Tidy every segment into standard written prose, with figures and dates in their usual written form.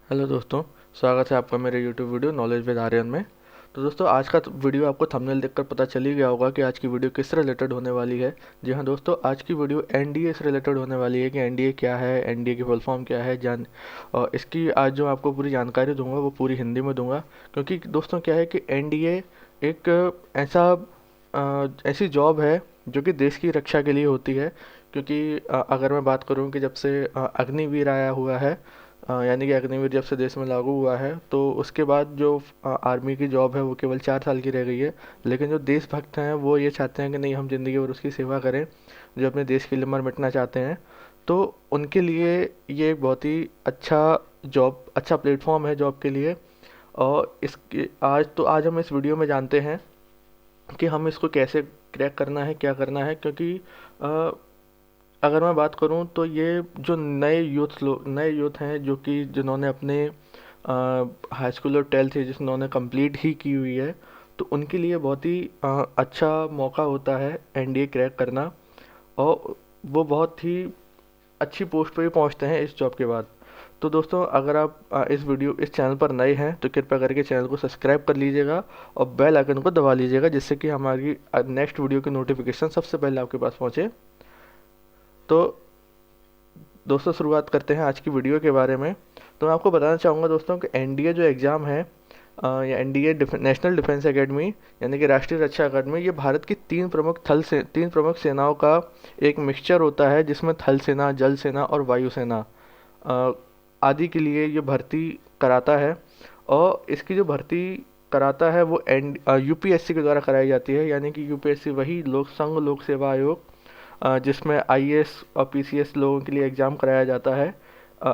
Hello दोस्तों, स्वागत है आपका मेरे YouTube video knowledge with Aryan में। तो दोस्तों, आज का वीडियो आपको थंबनेल देखकर पता चल ही गया होगा कि आज की वीडियो किस रिलेटेड होने वाली है। जी हाँ दोस्तों, आज की वीडियो एनडीए से रिलेटेड होने वाली है कि एनडीए क्या है, एनडीए की फुल फॉर्म क्या है और इसकी आज जो आपको पूरी जानकारी दूंगा वो पूरी हिंदी में दूंगा। क्योंकि दोस्तों क्या है कि एनडीए एक ऐसा ऐसी जॉब है जो कि देश की रक्षा के लिए होती है। क्योंकि अगर मैं बात करूं कि जब से अग्निवीर आया हुआ है, यानी कि अग्निवीर जब से देश में लागू हुआ है, तो उसके बाद जो आर्मी की जॉब है वो केवल 4 साल की रह गई है। लेकिन जो देशभक्त हैं वो ये चाहते हैं कि नहीं, हम ज़िंदगी भर उसकी सेवा करें, जो अपने देश के लिए मर मिटना चाहते हैं। तो उनके लिए ये एक बहुत ही अच्छा प्लेटफॉर्म है जॉब के लिए। और इसके आज हम इस वीडियो में जानते हैं कि हम इसको कैसे क्रैक करना है, क्या करना है। क्योंकि अ, अगर मैं बात करूं तो ये जो नए यूथ हैं जो कि जिन्होंने अपने हाई स्कूल और ट्वेल्थ जिन्होंने कंप्लीट ही की हुई है, तो उनके लिए बहुत ही अच्छा मौका होता है एनडीए क्रैक करना। और वो बहुत ही अच्छी पोस्ट पे भी पहुंचते हैं इस जॉब के बाद। तो दोस्तों, अगर आप इस चैनल पर नए हैं तो कृपया करके चैनल को सब्सक्राइब कर लीजिएगा और बेल आइकन को दबा लीजिएगा, जिससे कि हमारी नेक्स्ट वीडियो की नोटिफिकेशन सबसे पहले आपके पास पहुंचे। तो दोस्तों, शुरुआत करते हैं आज की वीडियो के बारे में। तो मैं आपको बताना चाहूँगा दोस्तों कि एनडीए जो एग्ज़ाम है, या एनडीए नेशनल डिफेंस एकेडमी, यानी कि राष्ट्रीय रक्षा अकादमी, ये भारत की तीन प्रमुख सेनाओं का एक मिक्सचर होता है, जिसमें थल सेना, जल सेना और वायु सेना अ, आदि के लिए ये भर्ती कराता है। और इसकी जो भर्ती कराता है वो यूपीएससी के द्वारा कराई जाती है, यानी कि यूपीएससी वही लोक सेवा आयोग जिसमें आईएएस और पीसीएस लोगों के लिए एग्ज़ाम कराया जाता है। अ,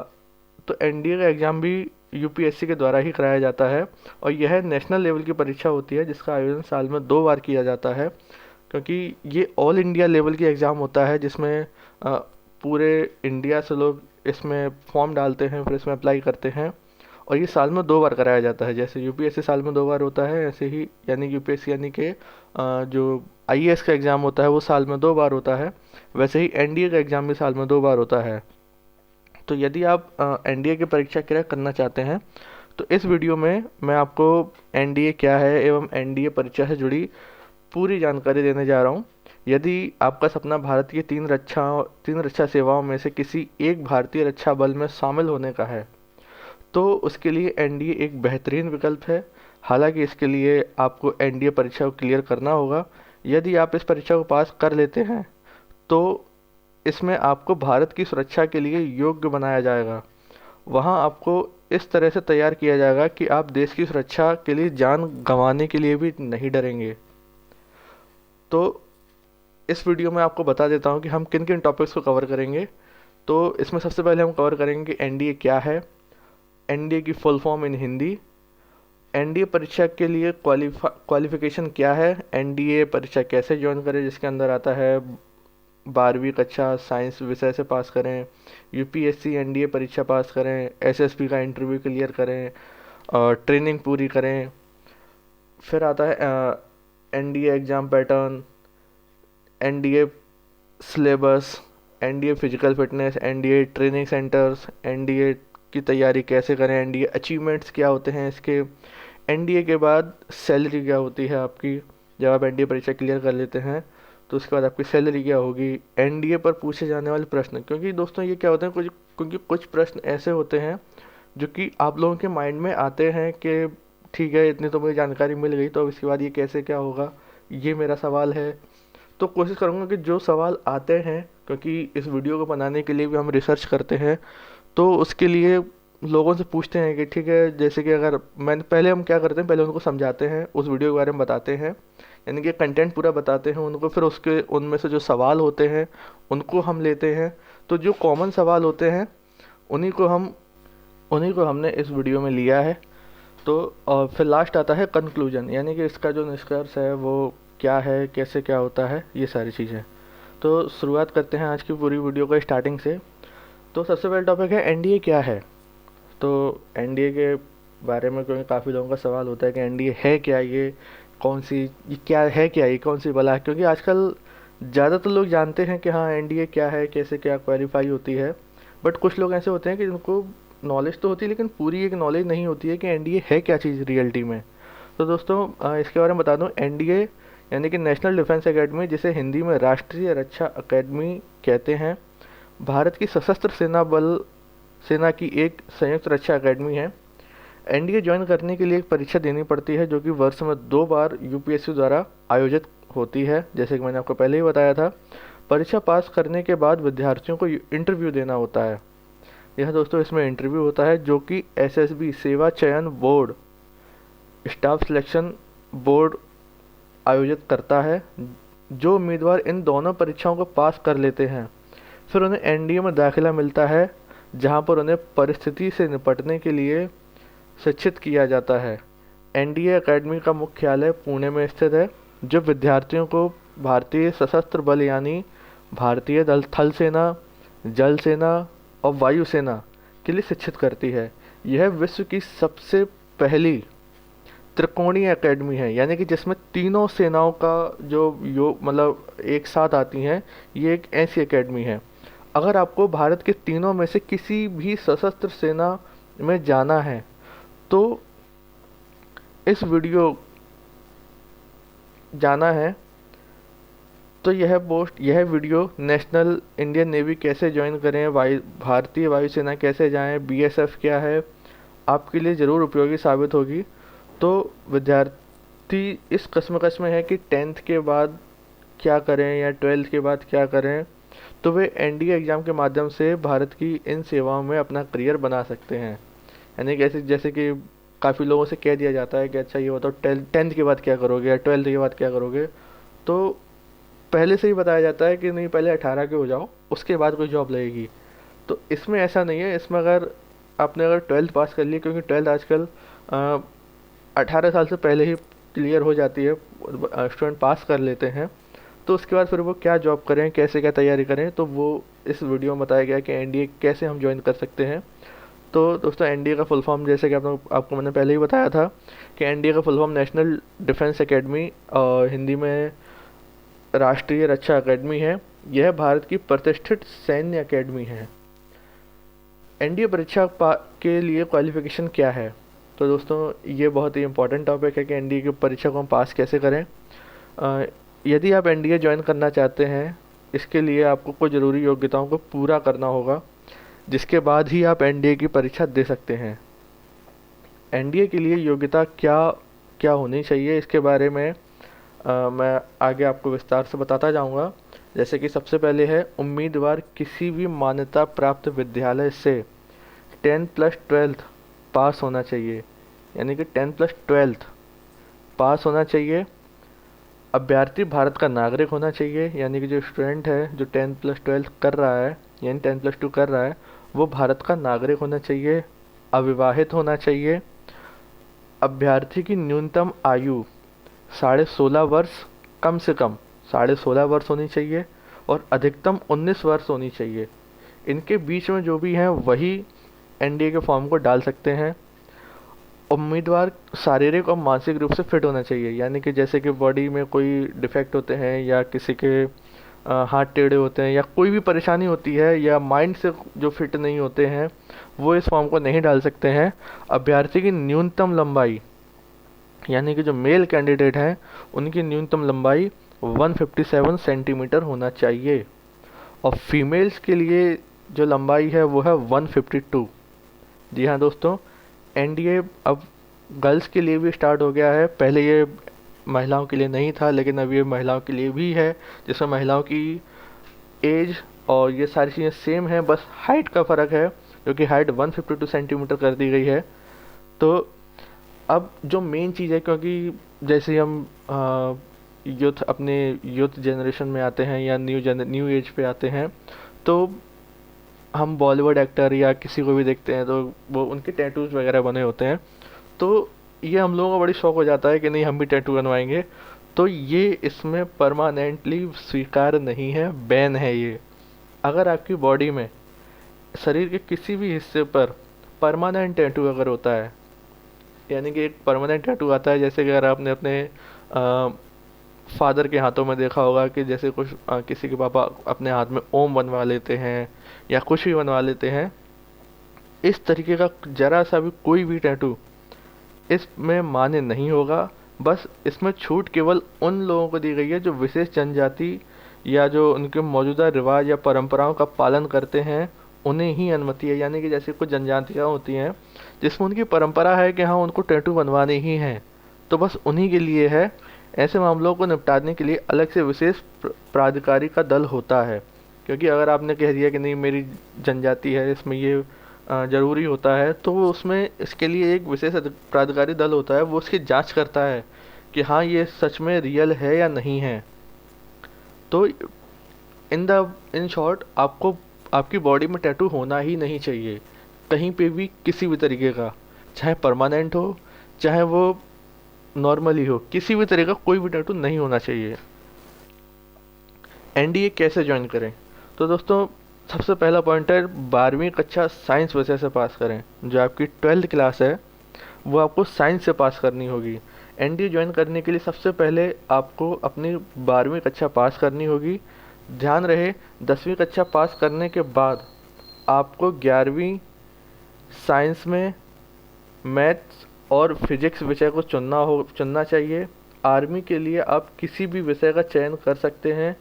तो एनडीए का एग्ज़ाम भी यूपीएससी के द्वारा ही कराया जाता है। और यह नेशनल लेवल की परीक्षा होती है जिसका आयोजन साल में 2 बार किया जाता है। क्योंकि ये ऑल इंडिया लेवल की एग्ज़ाम होता है जिसमें अ, पूरे इंडिया से लोग इसमें फॉर्म डालते हैं, फिर इसमें अप्लाई करते हैं। और ये साल में 2 बार कराया जाता है। जैसे यूपीएससी साल में 2 बार होता है, ऐसे ही यानी यूपीएससी यानी कि जो आईएएस का एग्ज़ाम होता है वो साल में 2 बार होता है, वैसे ही एनडीए का एग्ज़ाम भी साल में 2 बार होता है। तो यदि आप एनडीए की परीक्षा क्रैक करना चाहते हैं तो इस वीडियो में मैं आपको एनडीए क्या है एवं एनडीए परीक्षा से जुड़ी पूरी जानकारी देने जा रहा हूँ। यदि आपका सपना भारत की तीन रक्षा सेवाओं में से किसी एक भारतीय रक्षा बल में शामिल होने का है, तो उसके लिए एनडीए एक बेहतरीन विकल्प है। हालांकि इसके लिए आपको एनडीए परीक्षा को क्लियर करना होगा। यदि आप इस परीक्षा को पास कर लेते हैं तो इसमें आपको भारत की सुरक्षा के लिए योग्य बनाया जाएगा। वहाँ आपको इस तरह से तैयार किया जाएगा कि आप देश की सुरक्षा के लिए जान गंवाने के लिए भी नहीं डरेंगे। तो इस वीडियो में आपको बता देता हूँ कि हम किन किन टॉपिक्स को कवर करेंगे। तो इसमें सबसे पहले हम कवर करेंगे एनडीए क्या है, एनडीए की full form in Hindi, NDA परीक्षा के लिए क्वालिफिकेशन क्या है, एनडीए परीक्षा कैसे ज्वाइन करें, जिसके अंदर आता है 12वीं कक्षा साइंस विषय से पास करें, यूपीएससी एनडीए परीक्षा पास करें, एसएसबी का इंटरव्यू क्लियर करें और ट्रेनिंग पूरी करें। फिर आता है NDA exam pattern, NDA syllabus, NDA physical fitness, NDA training centres, NDA की तैयारी कैसे करें, एनडीए अचीवमेंट्स क्या होते हैं इसके, एनडीए के बाद सैलरी क्या होती है आपकी। जब आप एनडीए परीक्षा क्लियर कर लेते हैं तो उसके बाद आपकी सैलरी क्या होगी, एनडीए पर पूछे जाने वाले प्रश्न। क्योंकि दोस्तों ये क्या होते हैं, कुछ प्रश्न ऐसे होते हैं जो कि आप लोगों के माइंड में आते हैं कि ठीक है, इतनी तो मुझे जानकारी मिल गई, तो अब इसके बाद ये कैसे क्या होगा, ये मेरा सवाल है। तो कोशिश करूँगा कि जो सवाल आते हैं, क्योंकि इस वीडियो को बनाने के लिए भी हम रिसर्च करते हैं, तो उसके लिए लोगों से पूछते हैं कि ठीक है, जैसे कि अगर मैंने पहले हम क्या करते हैं, पहले उनको समझाते हैं, उस वीडियो के बारे में बताते हैं, यानी कि कंटेंट पूरा बताते हैं उनको। फिर उसके उनमें से जो सवाल होते हैं उनको हम लेते हैं। तो जो कॉमन सवाल होते हैं उन्हीं को हम उन्हीं को हमने इस वीडियो में लिया है। तो और फिर लास्ट आता है कंक्लूजन, यानी कि इसका जो निष्कर्ष है वो क्या है, कैसे क्या होता है, ये सारी चीज़ें। तो शुरुआत करते हैं आज की पूरी वीडियो को स्टार्टिंग से। तो सबसे पहला टॉपिक है एनडीए क्या है। तो एनडीए के बारे में क्योंकि काफ़ी लोगों का सवाल होता है कि एनडीए है क्या, ये क्या है, क्या ये कौन सी बला है। क्योंकि आजकल ज़्यादातर लोग जानते हैं कि हाँ एनडीए क्या है, कैसे क्या क्वालिफाई होती है। बट कुछ लोग ऐसे होते हैं कि जिनको नॉलेज तो होती है लेकिन पूरी एक नॉलेज नहीं होती है कि एनडीए है क्या चीज़ रियलिटी में। तो दोस्तों इसके बारे में बता दूं, एनडीए यानी कि नेशनल डिफेंस एकेडमी, जिसे हिंदी में राष्ट्रीय रक्षा अकेडमी कहते हैं, भारत की सशस्त्र सेना की एक संयुक्त रक्षा अकेडमी है। एनडीए ज्वाइन करने के लिए एक परीक्षा देनी पड़ती है जो कि वर्ष में 2 बार यूपीएससी द्वारा आयोजित होती है, जैसे कि मैंने आपको पहले ही बताया था। परीक्षा पास करने के बाद विद्यार्थियों को इंटरव्यू देना होता है। यह दोस्तों इसमें इंटरव्यू होता है जो कि एसएसबी सेवा चयन बोर्ड, स्टाफ सिलेक्शन बोर्ड आयोजित करता है। जो उम्मीदवार इन दोनों परीक्षाओं को पास कर लेते हैं फिर उन्हें एनडीए में दाखिला मिलता है, जहां पर उन्हें परिस्थिति से निपटने के लिए शिक्षित किया जाता है। एनडीए एकेडमी का मुख्यालय पुणे में स्थित है, जो विद्यार्थियों को भारतीय सशस्त्र बल यानी भारतीय थल सेना, जल सेना और वायुसेना के लिए शिक्षित करती है। यह विश्व की सबसे पहली त्रिकोणीय एकेडमी है, यानी कि जिसमें तीनों सेनाओं का जो मतलब एक साथ आती हैं। ये एक ऐसी एकेडमी है। अगर आपको भारत के तीनों में से किसी भी सशस्त्र सेना में जाना है तो इस वीडियो जाना है तो यह वीडियो नेशनल इंडियन नेवी कैसे ज्वाइन करें, भारतीय वायुसेना कैसे जाएं, बीएसएफ क्या है, आपके लिए ज़रूर उपयोगी साबित होगी। तो विद्यार्थी इस कश्मकश में है कि 10th के बाद क्या करें या 12th के बाद क्या करें, तो वे एनडीए एग्ज़ाम के माध्यम से भारत की इन सेवाओं में अपना करियर बना सकते हैं। यानी कि जैसे कि काफ़ी लोगों से कह दिया जाता है कि अच्छा ये बताओ 10th के बाद क्या करोगे या 12th के बाद क्या करोगे, तो पहले से ही बताया जाता है कि नहीं पहले 18 के हो जाओ उसके बाद कोई जॉब लगेगी। तो इसमें ऐसा नहीं है। इसमें अगर 12th पास कर ली, क्योंकि 12th आजकल 18 साल से पहले ही क्लियर हो जाती है, स्टूडेंट पास कर लेते हैं। तो उसके बाद फिर वो क्या जॉब करें, कैसे क्या तैयारी करें, तो वो इस वीडियो में बताया गया कि एनडीए कैसे हम ज्वाइन कर सकते हैं। तो दोस्तों एनडीए का फुल फॉर्म, जैसे कि आपको मैंने पहले ही बताया था कि एनडीए का full form national defence academy और हिंदी में राष्ट्रीय रक्षा अकेडमी है। यह भारत की प्रतिष्ठित सैन्य अकेडमी है। एनडीए परीक्षा के लिए क्वालिफिकेशन क्या है, तो दोस्तों ये बहुत ही इंपॉर्टेंट टॉपिक है कि एनडीए की परीक्षा को हम पास कैसे करें। यदि आप एनडीए ज्वाइन करना चाहते हैं, इसके लिए आपको कुछ ज़रूरी योग्यताओं को पूरा करना होगा, जिसके बाद ही आप एनडीए की परीक्षा दे सकते हैं। एनडीए के लिए योग्यता क्या क्या होनी चाहिए, इसके बारे में मैं आगे आपको विस्तार से बताता जाऊंगा। जैसे कि सबसे पहले है, उम्मीदवार किसी भी मान्यता प्राप्त विद्यालय से 10+12 पास होना चाहिए, यानी कि 10+12 पास होना चाहिए। अभ्यर्थी भारत का नागरिक होना चाहिए, यानी कि जो स्टूडेंट है जो 10+12 कर रहा है यानी 10+2 कर रहा है वो भारत का नागरिक होना चाहिए। अविवाहित होना चाहिए। अभ्यर्थी की न्यूनतम आयु 16.5 वर्ष, कम से कम 16.5 वर्ष होनी चाहिए और अधिकतम 19 वर्ष होनी चाहिए। इनके बीच में जो भी हैं वही एनडीए के फॉर्म को डाल सकते हैं। उम्मीदवार शारीरिक और मानसिक रूप से फिट होना चाहिए, यानी कि जैसे कि बॉडी में कोई डिफेक्ट होते हैं या किसी के हाथ टेढ़े होते हैं या कोई भी परेशानी होती है या माइंड से जो फिट नहीं होते हैं वो इस फॉर्म को नहीं डाल सकते हैं। अभ्यर्थी की न्यूनतम लंबाई, यानी कि जो मेल कैंडिडेट हैं उनकी न्यूनतम लंबाई 157 सेंटीमीटर होना चाहिए और फीमेल्स के लिए जो लंबाई है वो है 152। जी हाँ दोस्तों, एनडीए अब गर्ल्स के लिए भी स्टार्ट हो गया है। पहले ये महिलाओं के लिए नहीं था, लेकिन अब ये महिलाओं के लिए भी है, जिसमें महिलाओं की एज और ये सारी चीज़ें सेम है, बस हाइट का फ़र्क है, क्योंकि हाइट 152 सेंटीमीटर कर दी गई है। तो अब जो मेन चीज़ है, क्योंकि जैसे हम अपने यूथ जनरेशन में आते हैं या न्यू एज पे आते हैं, तो हम बॉलीवुड एक्टर या किसी को भी देखते हैं तो वो उनके टैटूज़ वगैरह बने होते हैं। तो ये हम लोगों का बड़ी शौक हो जाता है कि नहीं हम भी टैटू बनवाएंगे। तो ये इसमें परमानेंटली स्वीकार नहीं है, बैन है ये। अगर आपकी बॉडी में शरीर के किसी भी हिस्से पर परमानेंट टैटू अगर होता है, यानी कि एक परमानेंट टैटू आता है, जैसे कि अगर आपने अपने फादर के हाथों में देखा होगा कि जैसे कुछ किसी के पापा अपने हाथ में ओम बनवा लेते हैं या कुछ भी बनवा लेते हैं, इस तरीके का ज़रा सा भी कोई भी टैटू इसमें मान्य नहीं होगा। बस इसमें छूट केवल उन लोगों को दी गई है जो विशेष जनजाति या जो उनके मौजूदा रिवाज या परंपराओं का पालन करते हैं, उन्हें ही अनुमति है। यानी कि जैसे कुछ जनजातियाँ होती हैं जिसमें उनकी परंपरा है कि हाँ उनको टैटू बनवाने ही हैं, तो बस उन्हीं के लिए है। ऐसे मामलों को निपटाने के लिए अलग से विशेष प्राधिकारी का दल होता है। क्योंकि अगर आपने कह दिया कि नहीं मेरी जनजाति है इसमें ये ज़रूरी होता है, तो वो उसमें इसके लिए एक विशेष प्राधिकारी दल होता है, वो उसकी जांच करता है कि हाँ ये सच में रियल है या नहीं है। तो इन शॉर्ट आपको आपकी बॉडी में टैटू होना ही नहीं चाहिए, कहीं पे भी किसी भी तरीके का, चाहे परमानेंट हो चाहे वो नॉर्मली हो, किसी भी तरह का कोई भी टैटू नहीं होना चाहिए। एनडीए कैसे ज्वाइन करें? तो दोस्तों सबसे पहला पॉइंट है 12वीं कक्षा साइंस विषय से पास करें। जो आपकी 12th क्लास है वो आपको साइंस से पास करनी होगी। एनडीए ज्वाइन करने के लिए सबसे पहले आपको अपनी 12वीं कक्षा पास करनी होगी। ध्यान रहे 10वीं कक्षा पास करने के बाद आपको 11वीं साइंस में मैथ्स और फिजिक्स विषय को चुनना चाहिए। आर्मी के लिए आप किसी भी विषय का चयन कर सकते हैं,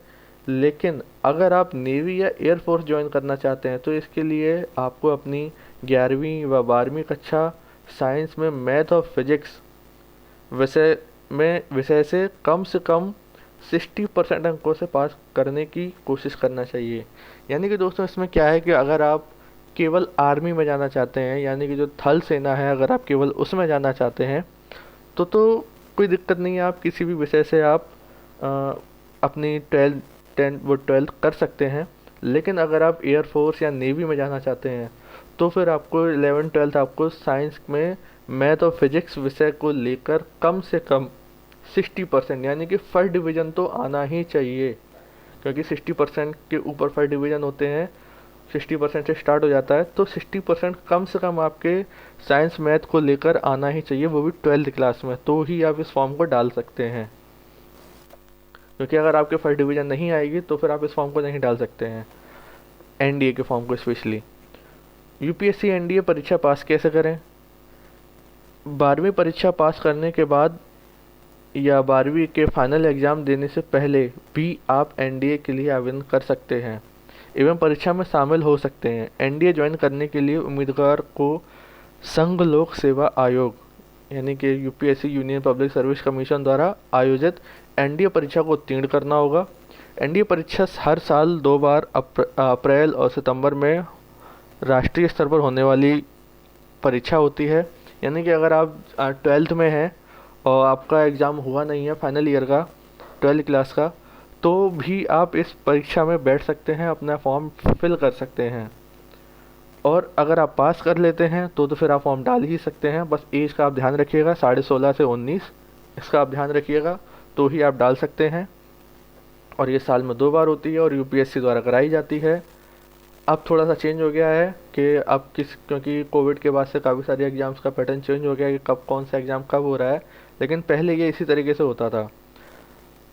लेकिन अगर आप नेवी या एयरफोर्स ज्वाइन करना चाहते हैं तो इसके लिए आपको अपनी 11वीं व 12वीं कक्षा साइंस में मैथ और फिजिक्स विषय से कम 60% अंकों से पास करने की कोशिश करना चाहिए। यानी कि दोस्तों इसमें क्या है कि अगर आप केवल आर्मी में जाना चाहते हैं, यानी कि जो थल सेना है, अगर आप केवल उसमें जाना चाहते हैं तो कोई दिक्कत नहीं है, आप किसी भी विषय से आप अपनी 12th कर सकते हैं। लेकिन अगर आप एयरफोर्स या नेवी में जाना चाहते हैं तो फिर आपको 11th 12th आपको साइंस में मैथ और फिजिक्स विषय को लेकर कम से कम 60% यानी कि फर्स्ट डिवीज़न तो आना ही चाहिए। क्योंकि 60% के ऊपर फर्स्ट डिवीज़न होते हैं, 60% से स्टार्ट हो जाता है, तो 60% कम से कम आपके साइंस मैथ को लेकर आना ही चाहिए, वो भी 12th क्लास में, तो ही आप इस फॉर्म को डाल सकते हैं। क्योंकि अगर आपके फर्स्ट डिवीज़न नहीं आएगी तो फिर आप इस फॉर्म को नहीं डाल सकते हैं, एनडीए के फॉर्म को स्पेशली। यूपीएससी एनडीए परीक्षा पास कैसे करें? 12वीं परीक्षा पास करने के बाद या 12वीं के फाइनल एग्ज़ाम देने से पहले भी आप एनडीए के लिए आवेदन कर सकते हैं एवं परीक्षा में शामिल हो सकते हैं। एनडीए ज्वाइन करने के लिए उम्मीदवार को संघ लोक सेवा आयोग यानी कि UPSC union public service commission द्वारा आयोजित एनडीए परीक्षा को उत्तीर्ण करना होगा। एनडीए परीक्षा हर साल 2 बार अप्रैल और सितंबर में राष्ट्रीय स्तर पर होने वाली परीक्षा होती है। यानी कि अगर आप 12th में हैं और आपका एग्ज़ाम हुआ नहीं है फाइनल ईयर का 12th क्लास का, तो भी आप इस परीक्षा में बैठ सकते हैं, अपना फॉर्म फिल कर सकते हैं। और अगर आप पास कर लेते हैं तो फिर आप फॉर्म डाल ही सकते हैं। बस एज का आप ध्यान रखिएगा, 16.5 से 19, इसका आप ध्यान रखिएगा, तो ही आप डाल सकते हैं। और ये साल में 2 बार होती है और यूपीएससी द्वारा कराई जाती है। अब थोड़ा सा चेंज हो गया है कि अब क्योंकि कोविड के बाद से काफ़ी सारे एग्ज़ाम्स का पैटर्न चेंज हो गया है कि कब कौन सा एग्ज़ाम कब हो रहा है, लेकिन पहले ये इसी तरीके से होता था।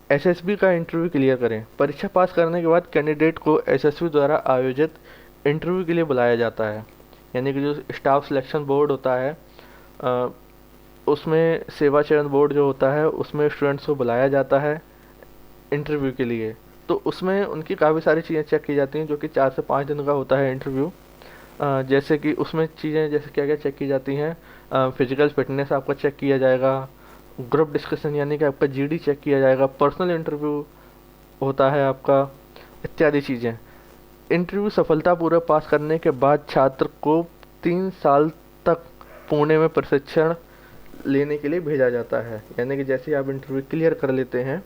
एसएसबी का इंटरव्यू क्लियर करें। परीक्षा पास करने के बाद कैंडिडेट को एसएसबी द्वारा आयोजित इंटरव्यू के लिए बुलाया जाता है। यानी कि जो स्टाफ सिलेक्शन बोर्ड होता है उसमें सेवा चयन बोर्ड जो होता है उसमें स्टूडेंट्स को बुलाया जाता है इंटरव्यू के लिए। तो उसमें उनकी काफ़ी सारी चीज़ें चेक की जाती हैं, जो कि 4 से 5 दिन का होता है इंटरव्यू। जैसे कि उसमें चीज़ें जैसे क्या क्या चेक की जाती हैं, फिजिकल फिटनेस आपका चेक किया जाएगा, ग्रुप डिस्कशन यानी कि आपका जीडी चेक किया जाएगा, पर्सनल इंटरव्यू होता है आपका, इत्यादि चीज़ें। इंटरव्यू सफलतापूर्वक पास करने के बाद छात्र को 3 साल तक पुणे में प्रशिक्षण लेने के लिए भेजा जाता है। यानी कि जैसे आप इंटरव्यू क्लियर कर लेते हैं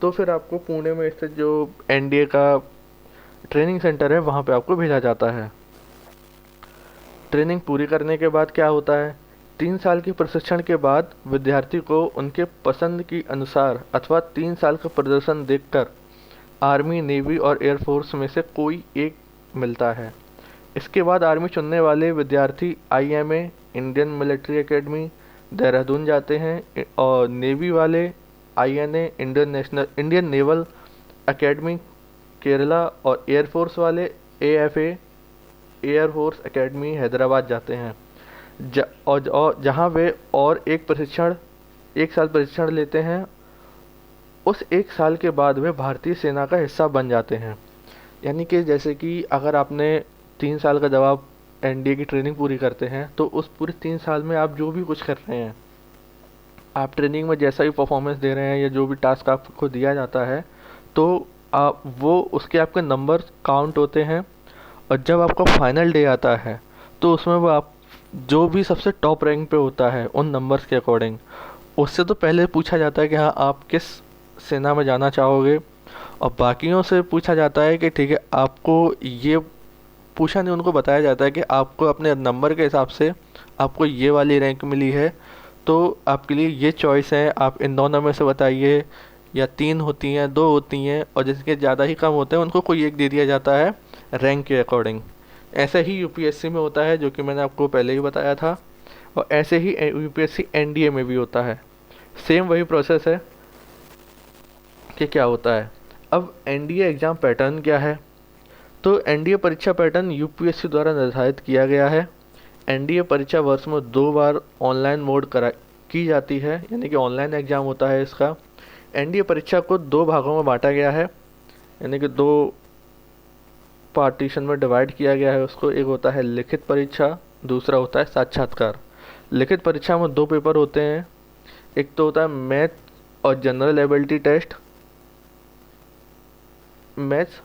तो फिर आपको पुणे में स्थित जो एनडीए का ट्रेनिंग सेंटर है वहाँ पे आपको भेजा जाता है। ट्रेनिंग पूरी करने के बाद क्या होता है, 3 साल के प्रशिक्षण के बाद विद्यार्थी को उनके पसंद की अनुसार अथवा 3 साल का प्रदर्शन देखकर आर्मी, नेवी और एयरफोर्स में से कोई एक मिलता है। इसके बाद आर्मी चुनने वाले विद्यार्थी IMA, Indian military academy, Dehradun जाते हैं और नेवी वाले INA, Indian naval academy Kerala और एयरफोर्स वाले AFA, air force academy Hyderabad जाते हैं, और जहाँ वे और एक साल प्रशिक्षण लेते हैं। उस एक साल के बाद वे भारतीय सेना का हिस्सा बन जाते हैं। यानी कि जैसे कि अगर आपने 3 साल का जब आप एनडीए की ट्रेनिंग पूरी करते हैं, तो उस पूरे 3 साल में आप जो भी कुछ कर रहे हैं, आप ट्रेनिंग में जैसा भी परफॉर्मेंस दे रहे हैं या जो भी टास्क आपको दिया जाता है, तो आप वो उसके आपके नंबर काउंट होते हैं। और जब आपका फाइनल डे आता है, तो उसमें वो आप जो भी सबसे टॉप रैंक पे होता है उन नंबर्स के अकॉर्डिंग, उससे तो पहले पूछा जाता है कि हाँ आप किस सेना में जाना चाहोगे। और बाकियों से पूछा जाता है कि ठीक है, आपको ये पूछा नहीं, उनको बताया जाता है कि आपको अपने नंबर के हिसाब से आपको ये वाली रैंक मिली है, तो आपके लिए ये चॉइस है, आप इन दोनों में से बताइए, या 3 होती हैं, 2 होती हैं, और जिसके ज़्यादा ही कम होते हैं उनको कोई एक दे दिया जाता है रैंक के अकॉर्डिंग। ऐसा ही यूपीएससी में होता है, जो कि मैंने आपको पहले ही बताया था, और ऐसे ही यूपीएससी एनडीए में भी होता है। सेम वही प्रोसेस है कि क्या होता है। अब एनडीए एग्ज़ाम पैटर्न क्या है? तो एनडीए परीक्षा पैटर्न यूपीएससी द्वारा निर्धारित किया गया है। एनडीए परीक्षा वर्ष में 2 बार ऑनलाइन मोड की जाती है, यानी कि ऑनलाइन एग्ज़ाम होता है इसका। एनडीए परीक्षा को 2 भागों में बांटा गया है, यानी कि 2 पार्टीशन में डिवाइड किया गया है उसको। एक होता है लिखित परीक्षा, दूसरा होता है साक्षात्कार। लिखित परीक्षा में 2 पेपर होते हैं, एक तो होता है मैथ और जनरल एबिलिटी टेस्ट, मैथ्स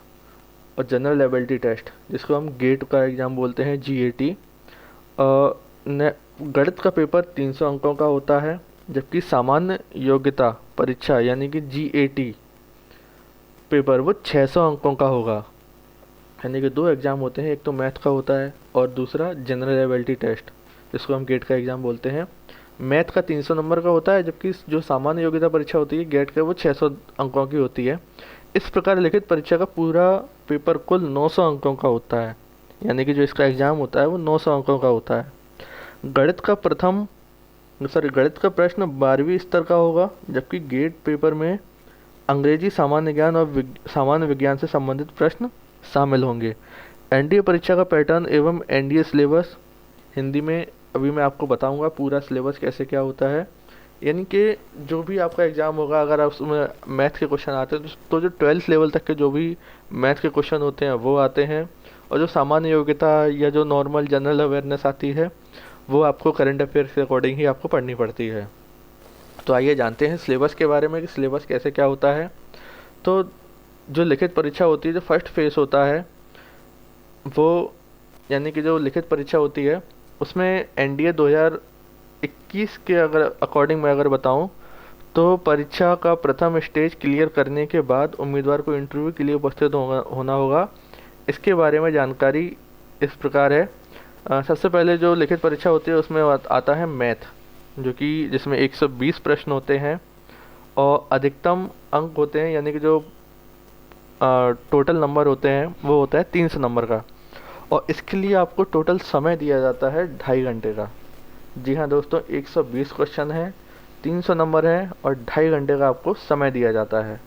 और जनरल एबिलिटी टेस्ट, जिसको हम गेट का एग्ज़ाम बोलते हैं, जीएटी। गणित का पेपर 300 अंकों का होता है, जबकि सामान्य योग्यता परीक्षा यानी कि जीएटी पेपर वो 600 अंकों का होगा। यानी कि 2 एग्ज़ाम होते हैं, एक तो मैथ का होता है और दूसरा जनरल एबिलिटी टेस्ट, जिसको हम गेट का एग्ज़ाम बोलते हैं। मैथ का 300 नंबर का होता है, जबकि जो सामान्य योग्यता परीक्षा होती है गेट का, वो 600 अंकों की होती है। इस प्रकार लिखित परीक्षा का पूरा पेपर कुल 900 अंकों का होता है, यानी कि जो इसका एग्ज़ाम होता है वो 900 अंकों का होता है। गणित का प्रश्न 12वीं स्तर का होगा, जबकि गेट पेपर में अंग्रेजी, सामान्य ज्ञान और सामान्य विज्ञान से संबंधित प्रश्न शामिल होंगे। एनडीए परीक्षा का पैटर्न एवं एनडीए सिलेबस हिंदी में अभी मैं आपको बताऊंगा पूरा सिलेबस कैसे क्या होता है। यानी कि जो भी आपका एग्ज़ाम होगा, अगर आप उसमें मैथ के क्वेश्चन आते हैं तो जो 12th लेवल तक के जो भी मैथ के क्वेश्चन होते हैं वो आते हैं, और जो सामान्य योग्यता या जो नॉर्मल जनरल अवेयरनेस आती है वो आपको करंट अफेयर्स के अकॉर्डिंग ही आपको पढ़नी पड़ती है। तो आइए जानते हैं सिलेबस के बारे में कि सिलेबस कैसे क्या होता है। तो जो लिखित परीक्षा होती है, जो फर्स्ट फेज़ होता है वो, यानी कि जो लिखित परीक्षा होती है उसमें एनडीए 2021 के अगर अकॉर्डिंग मैं अगर बताऊं, तो परीक्षा का प्रथम स्टेज क्लियर करने के बाद उम्मीदवार को इंटरव्यू के लिए उपस्थित होना होगा। इसके बारे में जानकारी इस प्रकार है। सबसे पहले जो लिखित परीक्षा होती है उसमें आता है मैथ, जो कि जिसमें 120 प्रश्न होते हैं और अधिकतम अंक होते हैं, यानी कि जो टोटल नंबर होते हैं वो होता है 300 नंबर का। और इसके लिए आपको टोटल समय दिया जाता है 2.5 घंटे का। जी हाँ दोस्तों, 120 क्वेश्चन हैं, 300 नंबर हैं और 2.5 घंटे का आपको समय दिया जाता है।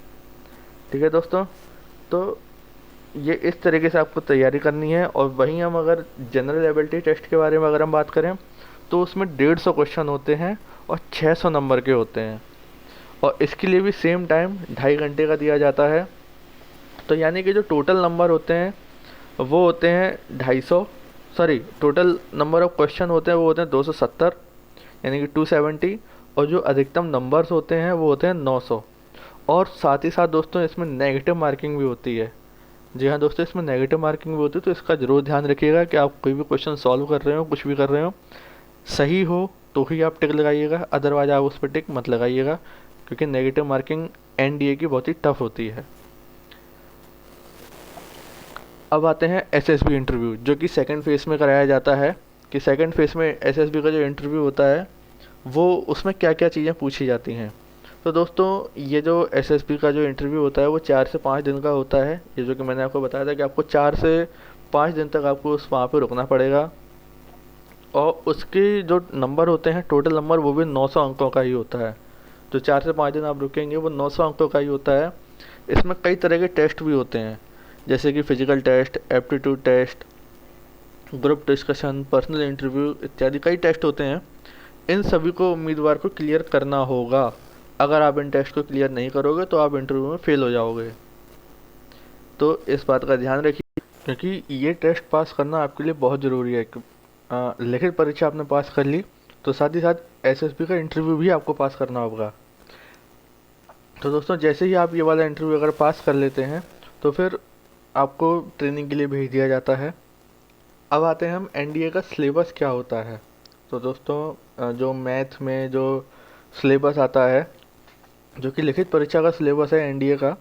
ठीक है दोस्तों, तो ये इस तरीके से आपको तैयारी करनी है। और वहीं हम अगर जनरल एबिलिटी टेस्ट के बारे में अगर हम बात करें, तो उसमें 150 क्वेश्चन होते हैं और 600 नंबर के होते हैं, और इसके लिए भी सेम टाइम 2.5 घंटे का दिया जाता है। तो यानी कि जो टोटल नंबर होते हैं वो होते हैं 250, टोटल नंबर ऑफ क्वेश्चन होते हैं वो होते हैं 270, यानी कि 270, और जो अधिकतम नंबर्स होते हैं वो होते हैं 900। और साथ ही साथ दोस्तों इसमें नेगेटिव मार्किंग भी होती है। जी हाँ दोस्तों, इसमें नेगेटिव मार्किंग भी होती है, तो इसका ज़रूर ध्यान रखिएगा कि आप कोई भी क्वेश्चन सॉल्व कर रहे हो, कुछ भी कर रहे हो, सही हो तो ही आप टिक लगाइएगा, अदरवाइज आप उस पर टिक मत लगाइएगा, क्योंकि नेगेटिव मार्किंग एनडीए की बहुत ही टफ होती है। अब आते हैं एसएसबी इंटरव्यू, जो कि सेकंड फेज़ में कराया जाता है। कि सेकंड फेज़ में एसएसबी का जो इंटरव्यू होता है वो, उसमें क्या क्या चीज़ें पूछी जाती हैं। तो दोस्तों ये जो एसएसबी का जो इंटरव्यू होता है वो 4 से 5 दिन का होता है। ये जो कि मैंने आपको बताया था कि आपको 4 से 5 दिन तक आपको वहाँ पर रुकना पड़ेगा, और उसके जो नंबर होते हैं टोटल नंबर वो भी 900 अंकों का ही होता है। जो 4 से 5 दिन आप रुकेंगे वो 900 अंकों का ही होता है। इसमें कई तरह के टेस्ट भी होते हैं, जैसे कि physical test, aptitude test, group discussion, personal interview इत्यादि कई टेस्ट होते हैं। इन सभी को उम्मीदवार को क्लियर करना होगा। अगर आप इन टेस्ट को क्लियर नहीं करोगे तो आप इंटरव्यू में फेल हो जाओगे। तो इस बात का ध्यान रखिए, क्योंकि ये टेस्ट पास करना आपके लिए बहुत ज़रूरी है। लिखित परीक्षा आपने पास कर ली तो साथ ही साथ एसएसबी का इंटरव्यू भी आपको पास करना होगा। तो दोस्तों, जैसे ही आप ये वाला इंटरव्यू अगर पास कर लेते हैं तो फिर आपको ट्रेनिंग के लिए भेज दिया जाता है। अब आते हैं हम एनडीए का सिलेबस क्या होता है। तो दोस्तों, जो मैथ में जो सिलेबस आता है, जो कि लिखित परीक्षा का सिलेबस है एनडीए का,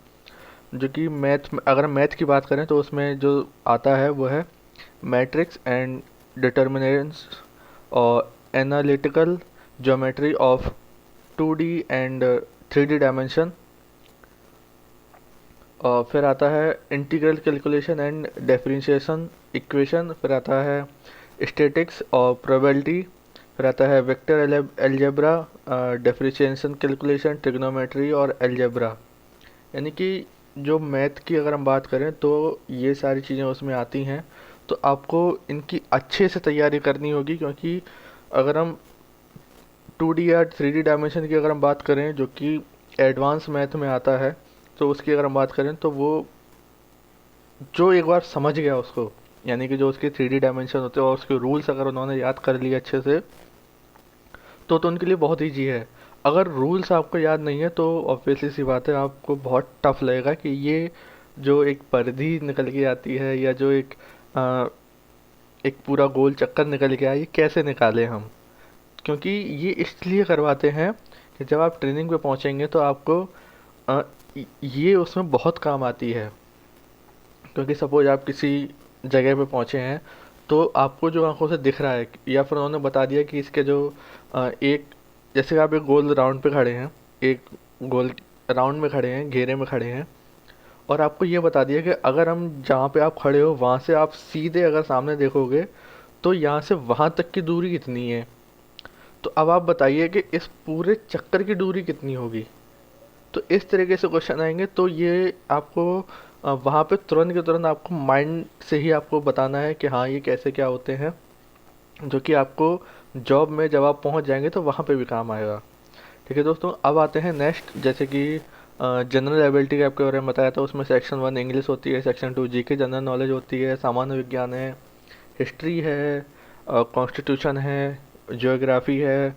जो कि अगर मैथ की बात करें तो उसमें जो आता है वो है मैट्रिक्स एंड डिटर्मिनेंट्स और analytical geometry of 2D and 3D dimension. और फिर आता है integral calculation and differentiation equation. फिर आता है स्टैटिक्स और प्रोबेबिलिटी। फिर आता है vector algebra, differentiation calculation, trigonometry और अलजेब्रा। यानी कि जो मैथ की अगर हम बात करें तो ये सारी चीज़ें उसमें आती हैं। तो आपको इनकी अच्छे से तैयारी करनी होगी, क्योंकि अगर हम 2D या 3D डायमेंशन की अगर हम बात करें, जो कि एडवांस मैथ में आता है, तो उसकी अगर हम बात करें तो वो जो एक बार समझ गया उसको, यानी कि जो उसके 3D डायमेंशन होते हैं और उसके रूल्स अगर उन्होंने याद कर लिए अच्छे से, तो उनके लिए बहुत ईजी है। अगर रूल्स आपको याद नहीं है तो ऑब्वियसली सी बात है, आपको बहुत टफ लगेगा कि ये जो एक परिधि निकल के आती है या जो एक पूरा गोल चक्कर निकल के आया, ये कैसे निकालें हम। क्योंकि ये इसलिए करवाते हैं कि जब आप ट्रेनिंग पे पहुंचेंगे तो आपको ये उसमें बहुत काम आती है। क्योंकि सपोज आप किसी जगह पे पहुंचे हैं तो आपको जो आंखों से दिख रहा है, या फिर उन्होंने बता दिया कि इसके जो एक, जैसे आप एक गोल राउंड पे खड़े हैं, एक गोल राउंड में खड़े हैं, घेरे में खड़े हैं, और आपको ये बता दिया कि अगर हम जहाँ पे आप खड़े हो वहाँ से आप सीधे अगर सामने देखोगे तो यहाँ से वहाँ तक की दूरी कितनी है। तो अब आप बताइए कि इस पूरे चक्कर की दूरी कितनी होगी। तो इस तरीके से क्वेश्चन आएंगे, तो ये आपको वहाँ पे तुरंत के तुरंत आपको माइंड से ही आपको बताना है कि हाँ ये कैसे क्या होते हैं, जो कि आपको जॉब में जब आप पहुँच जाएंगे तो वहाँ पे भी काम आएगा। ठीक है दोस्तों, अब आते हैं नेक्स्ट, जैसे कि जनरल एबिलिटी के आपके बारे में बताया था। उसमें सेक्शन 1 इंग्लिश होती है, सेक्शन 2 जीके जनरल नॉलेज होती है, सामान्य विज्ञान है, हिस्ट्री है, कॉन्स्टिट्यूशन है, ज्योग्राफी है,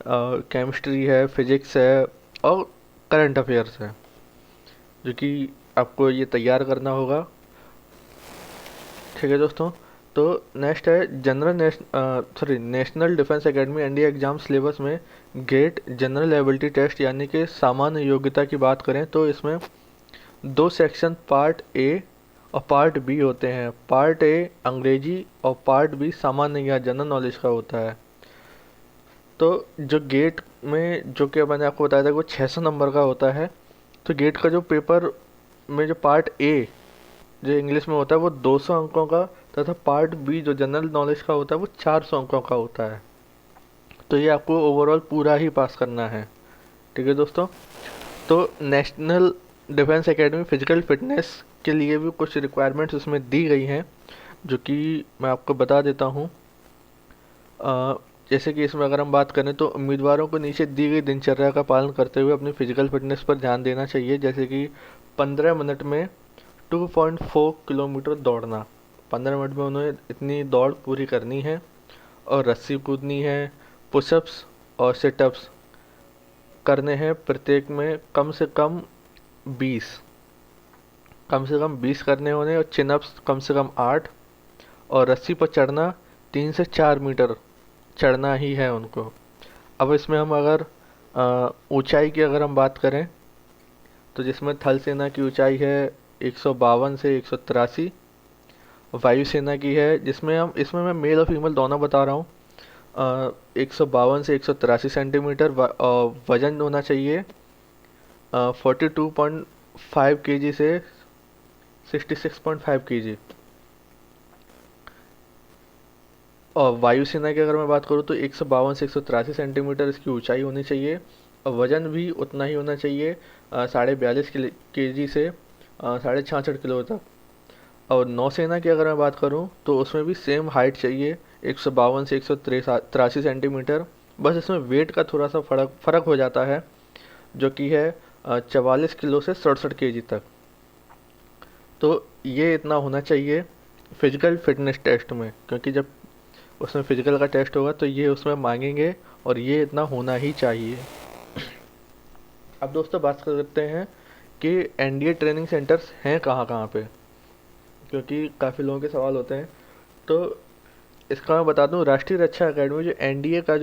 केमिस्ट्री है, फिजिक्स है और करंट अफेयर्स है, जो कि आपको ये तैयार करना होगा। ठीक है दोस्तों, तो नेक्स्ट है national defence academy NDA exam syllabus में गेट जनरल एबिलिटी टेस्ट, यानी कि सामान्य योग्यता की बात करें तो इसमें दो सेक्शन पार्ट ए और पार्ट बी होते हैं। पार्ट ए अंग्रेजी और पार्ट बी सामान्य या जनरल नॉलेज का होता है। तो जो गेट में, जो कि मैंने आपको बताया था, वो 600 नंबर का होता है। तो गेट का जो पेपर में जो पार्ट ए जो इंग्लिश में होता है वो 200 अंकों का, तथा पार्ट बी जो जनरल नॉलेज का होता है वो 400 अंकों का होता है। तो ये आपको ओवरऑल पूरा ही पास करना है। ठीक है दोस्तों, तो national defence academy physical fitness के लिए भी कुछ रिक्वायरमेंट्स उसमें दी गई हैं, जो कि मैं आपको बता देता हूँ। जैसे कि इसमें अगर हम बात करें तो उम्मीदवारों को नीचे दी गई दिनचर्या का पालन करते हुए अपनी फिजिकल फिटनेस पर ध्यान देना चाहिए। जैसे कि 15 मिनट में 2.4 किलोमीटर दौड़ना, 15 मिनट में उन्हें इतनी दौड़ पूरी करनी है, और रस्सी कूदनी है, पुशअप्स और सिटअप्स करने हैं, प्रत्येक में कम से कम 20 करने होने, और चिनअप्स कम से कम 8, और रस्सी पर चढ़ना 3 से 4 मीटर चढ़ना ही है उनको। अब इसमें हम अगर ऊंचाई की अगर हम बात करें तो जिसमें थल सेना की ऊंचाई है 152 से 183, वायुसेना की है, इसमें मैं मेल और फीमेल दोनों बता रहा हूँ, 152 से 183 सेंटीमीटर। वजन होना चाहिए 42.5 kg से 66.5 kg। और वायुसेना की अगर मैं बात करूँ तो 152 से 183 सेंटीमीटर इसकी ऊंचाई होनी चाहिए, और वजन भी उतना ही होना चाहिए 42.5 kg से 66.5 किलो तक। और नौसेना की अगर मैं बात करूं तो उसमें भी सेम हाइट चाहिए, 152 से 183 सेंटीमीटर। बस इसमें वेट का थोड़ा सा फ़र्क हो जाता है, जो कि है 44 किलो से 67 केजी तक। तो ये इतना होना चाहिए फिजिकल फिटनेस टेस्ट में, क्योंकि जब उसमें फिजिकल का टेस्ट होगा तो ये उसमें मांगेंगे, और ये इतना होना ही चाहिए। अब दोस्तों बात करते हैं कि एनडीए ट्रेनिंग सेंटर्स हैं कहाँ कहाँ पे, क्योंकि काफ़ी लोगों के सवाल होते हैं। तो इसका मैं बता दूं, राष्ट्रीय रक्षा एकेडमी जो एनडीए का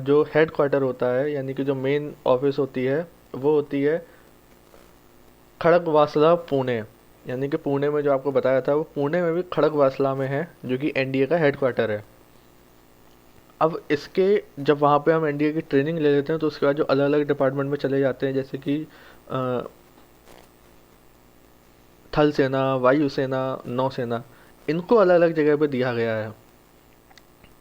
जो हेड क्वार्टर होता है, यानी कि जो मेन ऑफिस होती है, वो होती है खड़गवासला पुणे। यानी कि पुणे में जो आपको बताया था, वो पुणे में भी खड़गवासला में है, जो कि एनडीए का हेड क्वार्टर है। अब इसके जब वहाँ पे हम एनडीए की ट्रेनिंग ले लेते हैं तो उसके बाद जो अलग अलग डिपार्टमेंट में चले जाते हैं, जैसे कि अ, थल सेना, वायुसेना, नौसेना, इनको अलग अलग जगह पे दिया गया है।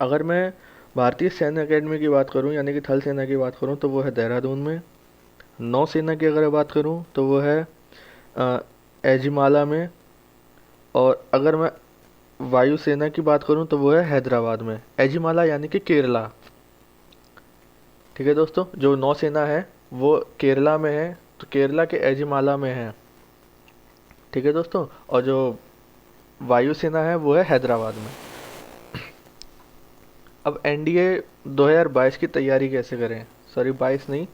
अगर मैं भारतीय सैन्य अकेडमी की बात करूं, यानी कि थल सेना की बात करूं, तो वो है देहरादून में। नौसेना की अगर बात करूं तो वो है अ, एजिमाला में। और अगर मैं वायुसेना की बात करूं तो वो है हैदराबाद में, एजिमाला यानी कि केरला। ठीक है दोस्तों, जो नौसेना है वो केरला में है, तो केरला के एजिमाला में है। ठीक है दोस्तों, और जो वायुसेना है वो है हैदराबाद में। अब एनडीए 2022 की तैयारी कैसे करें, सॉरी 22 नहीं,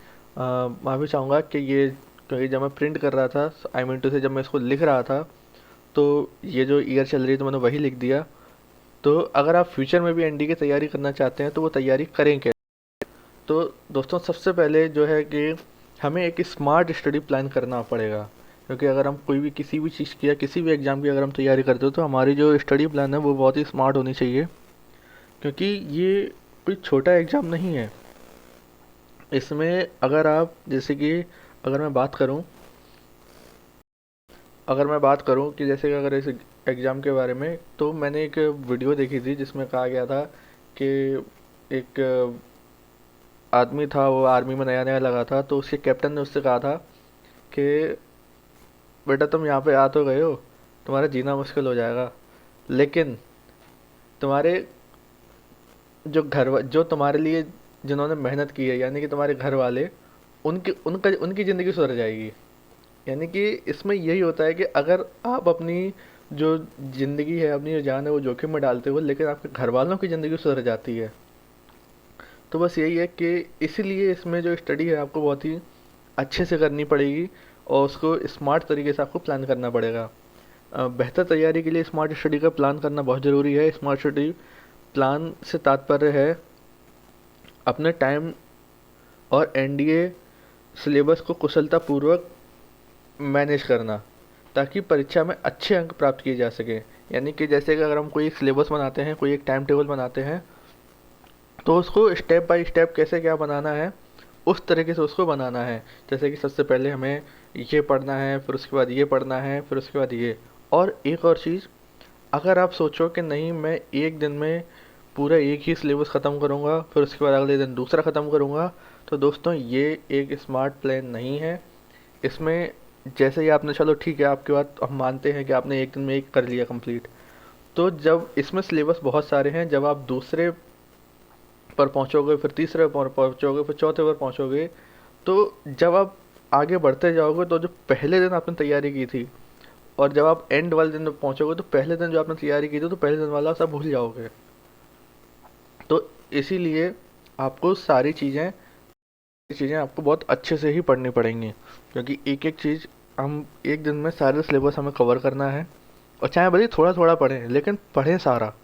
माफ़ी चाहूँगा कि ये, क्योंकि जब मैं प्रिंट कर रहा था, आई मीन टू से जब मैं इसको लिख रहा था, तो ये जो ईयर चल रही है तो मैंने वही लिख दिया। तो अगर आप फ्यूचर में भी एनडीए की तैयारी करना चाहते हैं तो वो तैयारी करें कैसे? तो दोस्तों सबसे पहले जो है कि हमें एक स्मार्ट स्टडी प्लान करना पड़ेगा, क्योंकि अगर हम कोई भी किसी भी चीज़ की या किसी भी एग्ज़ाम की अगर हम तैयारी करते हो तो हमारी जो स्टडी प्लान है वो बहुत ही स्मार्ट होनी चाहिए, क्योंकि ये कोई छोटा एग्ज़ाम नहीं है। इसमें अगर आप जैसे कि अगर मैं बात करूं कि जैसे कि अगर इस एग्ज़ाम के बारे में, तो मैंने एक वीडियो देखी थी जिसमें कहा गया था कि एक आदमी था, वो आर्मी में नया नया लगा था, तो उसके कैप्टन ने उससे कहा था कि बेटा तुम यहाँ पे आ तो गए हो, तुम्हारा जीना मुश्किल हो जाएगा, लेकिन तुम्हारे जो तुम्हारे लिए जिन्होंने मेहनत की है, यानी कि तुम्हारे घर वाले, उनकी ज़िंदगी सुधर जाएगी। यानी कि इसमें यही होता है कि अगर आप अपनी जो ज़िंदगी है, अपनी जो जान है, वो जोखिम में डालते हो, लेकिन आपके घर वालों की ज़िंदगी सुधर जाती है। तो बस यही है कि इसीलिए इसमें जो स्टडी है आपको बहुत ही अच्छे से करनी पड़ेगी, और उसको स्मार्ट तरीके से आपको प्लान करना पड़ेगा। बेहतर तैयारी के लिए स्मार्ट स्टडी का प्लान करना बहुत ज़रूरी है। स्मार्ट स्टडी प्लान से तात्पर्य है अपने टाइम और एनडीए सिलेबस को कुशलतापूर्वक मैनेज करना, ताकि परीक्षा में अच्छे अंक प्राप्त किए जा सके। यानी कि जैसे कि अगर हम कोई एक सिलेबस बनाते हैं, कोई एक टाइम टेबल बनाते हैं, तो उसको स्टेप बाय स्टेप कैसे क्या बनाना है, उस तरीके से उसको बनाना है। जैसे कि सबसे पहले हमें ये पढ़ना है, फिर उसके बाद ये पढ़ना है, फिर उसके बाद ये। और एक और चीज़, अगर आप सोचो कि नहीं मैं एक दिन में पूरा एक ही सिलेबस ख़त्म करूँगा, फिर उसके बाद अगले दिन दूसरा ख़त्म करूँगा, तो दोस्तों ये एक स्मार्ट प्लान नहीं है। इसमें जैसे ही आपने, चलो ठीक है आपकी बात हम मानते हैं कि आपने एक दिन में एक कर लिया कंप्लीट, तो जब इसमें सिलेबस बहुत सारे हैं, जब आप दूसरे पर पहुंचोगे, फिर तीसरे पर पहुंचोगे, फिर चौथे पर पहुंचोगे, तो जब आप आगे बढ़ते जाओगे तो जो पहले दिन आपने तैयारी की थी, और जब आप एंड वाले दिन पहुंचोगे तो पहले दिन जो आपने तैयारी की थी, तो पहले दिन वाला सब भूल जाओगे। तो इसीलिए आपको सारी चीज़ें आपको बहुत अच्छे से ही पढ़नी पड़ेंगी, क्योंकि एक एक चीज़ हम एक दिन में सारे सिलेबस हमें कवर करना है। और चाहे भले थोड़ा थोड़ा पढ़ें, लेकिन पढ़ें सारा,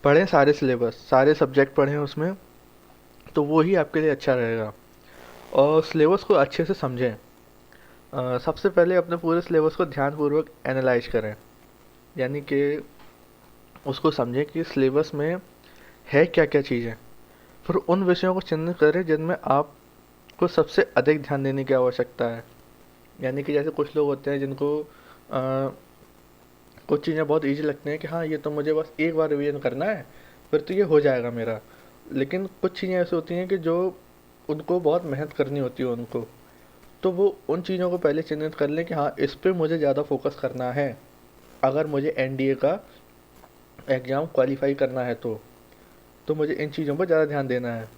पढ़ें सारे सिलेबस, सारे सब्जेक्ट पढ़ें उसमें, तो वो ही आपके लिए अच्छा रहेगा। और सिलेबस को अच्छे से समझें। सबसे पहले अपने पूरे सिलेबस को ध्यानपूर्वक एनालाइज करें, यानी कि उसको समझें कि सिलेबस में है क्या क्या चीज़ें। फिर उन विषयों को चिन्हित करें जिनमें आपको सबसे अधिक ध्यान देने की आवश्यकता है। यानी कि जैसे कुछ लोग होते हैं जिनको कुछ चीज़ें बहुत ईजी लगती हैं कि हाँ ये तो मुझे बस एक बार रिवीजन करना है, फिर तो ये हो जाएगा मेरा। लेकिन कुछ चीज़ें ऐसी होती हैं कि जो उनको बहुत मेहनत करनी होती है उनको, तो वो उन चीज़ों को पहले चिन्हित कर लें कि हाँ इस पे मुझे ज़्यादा फोकस करना है। अगर मुझे एनडीए का एग्ज़ाम क्वालिफाई करना है तो मुझे इन चीज़ों पर ज़्यादा ध्यान देना है।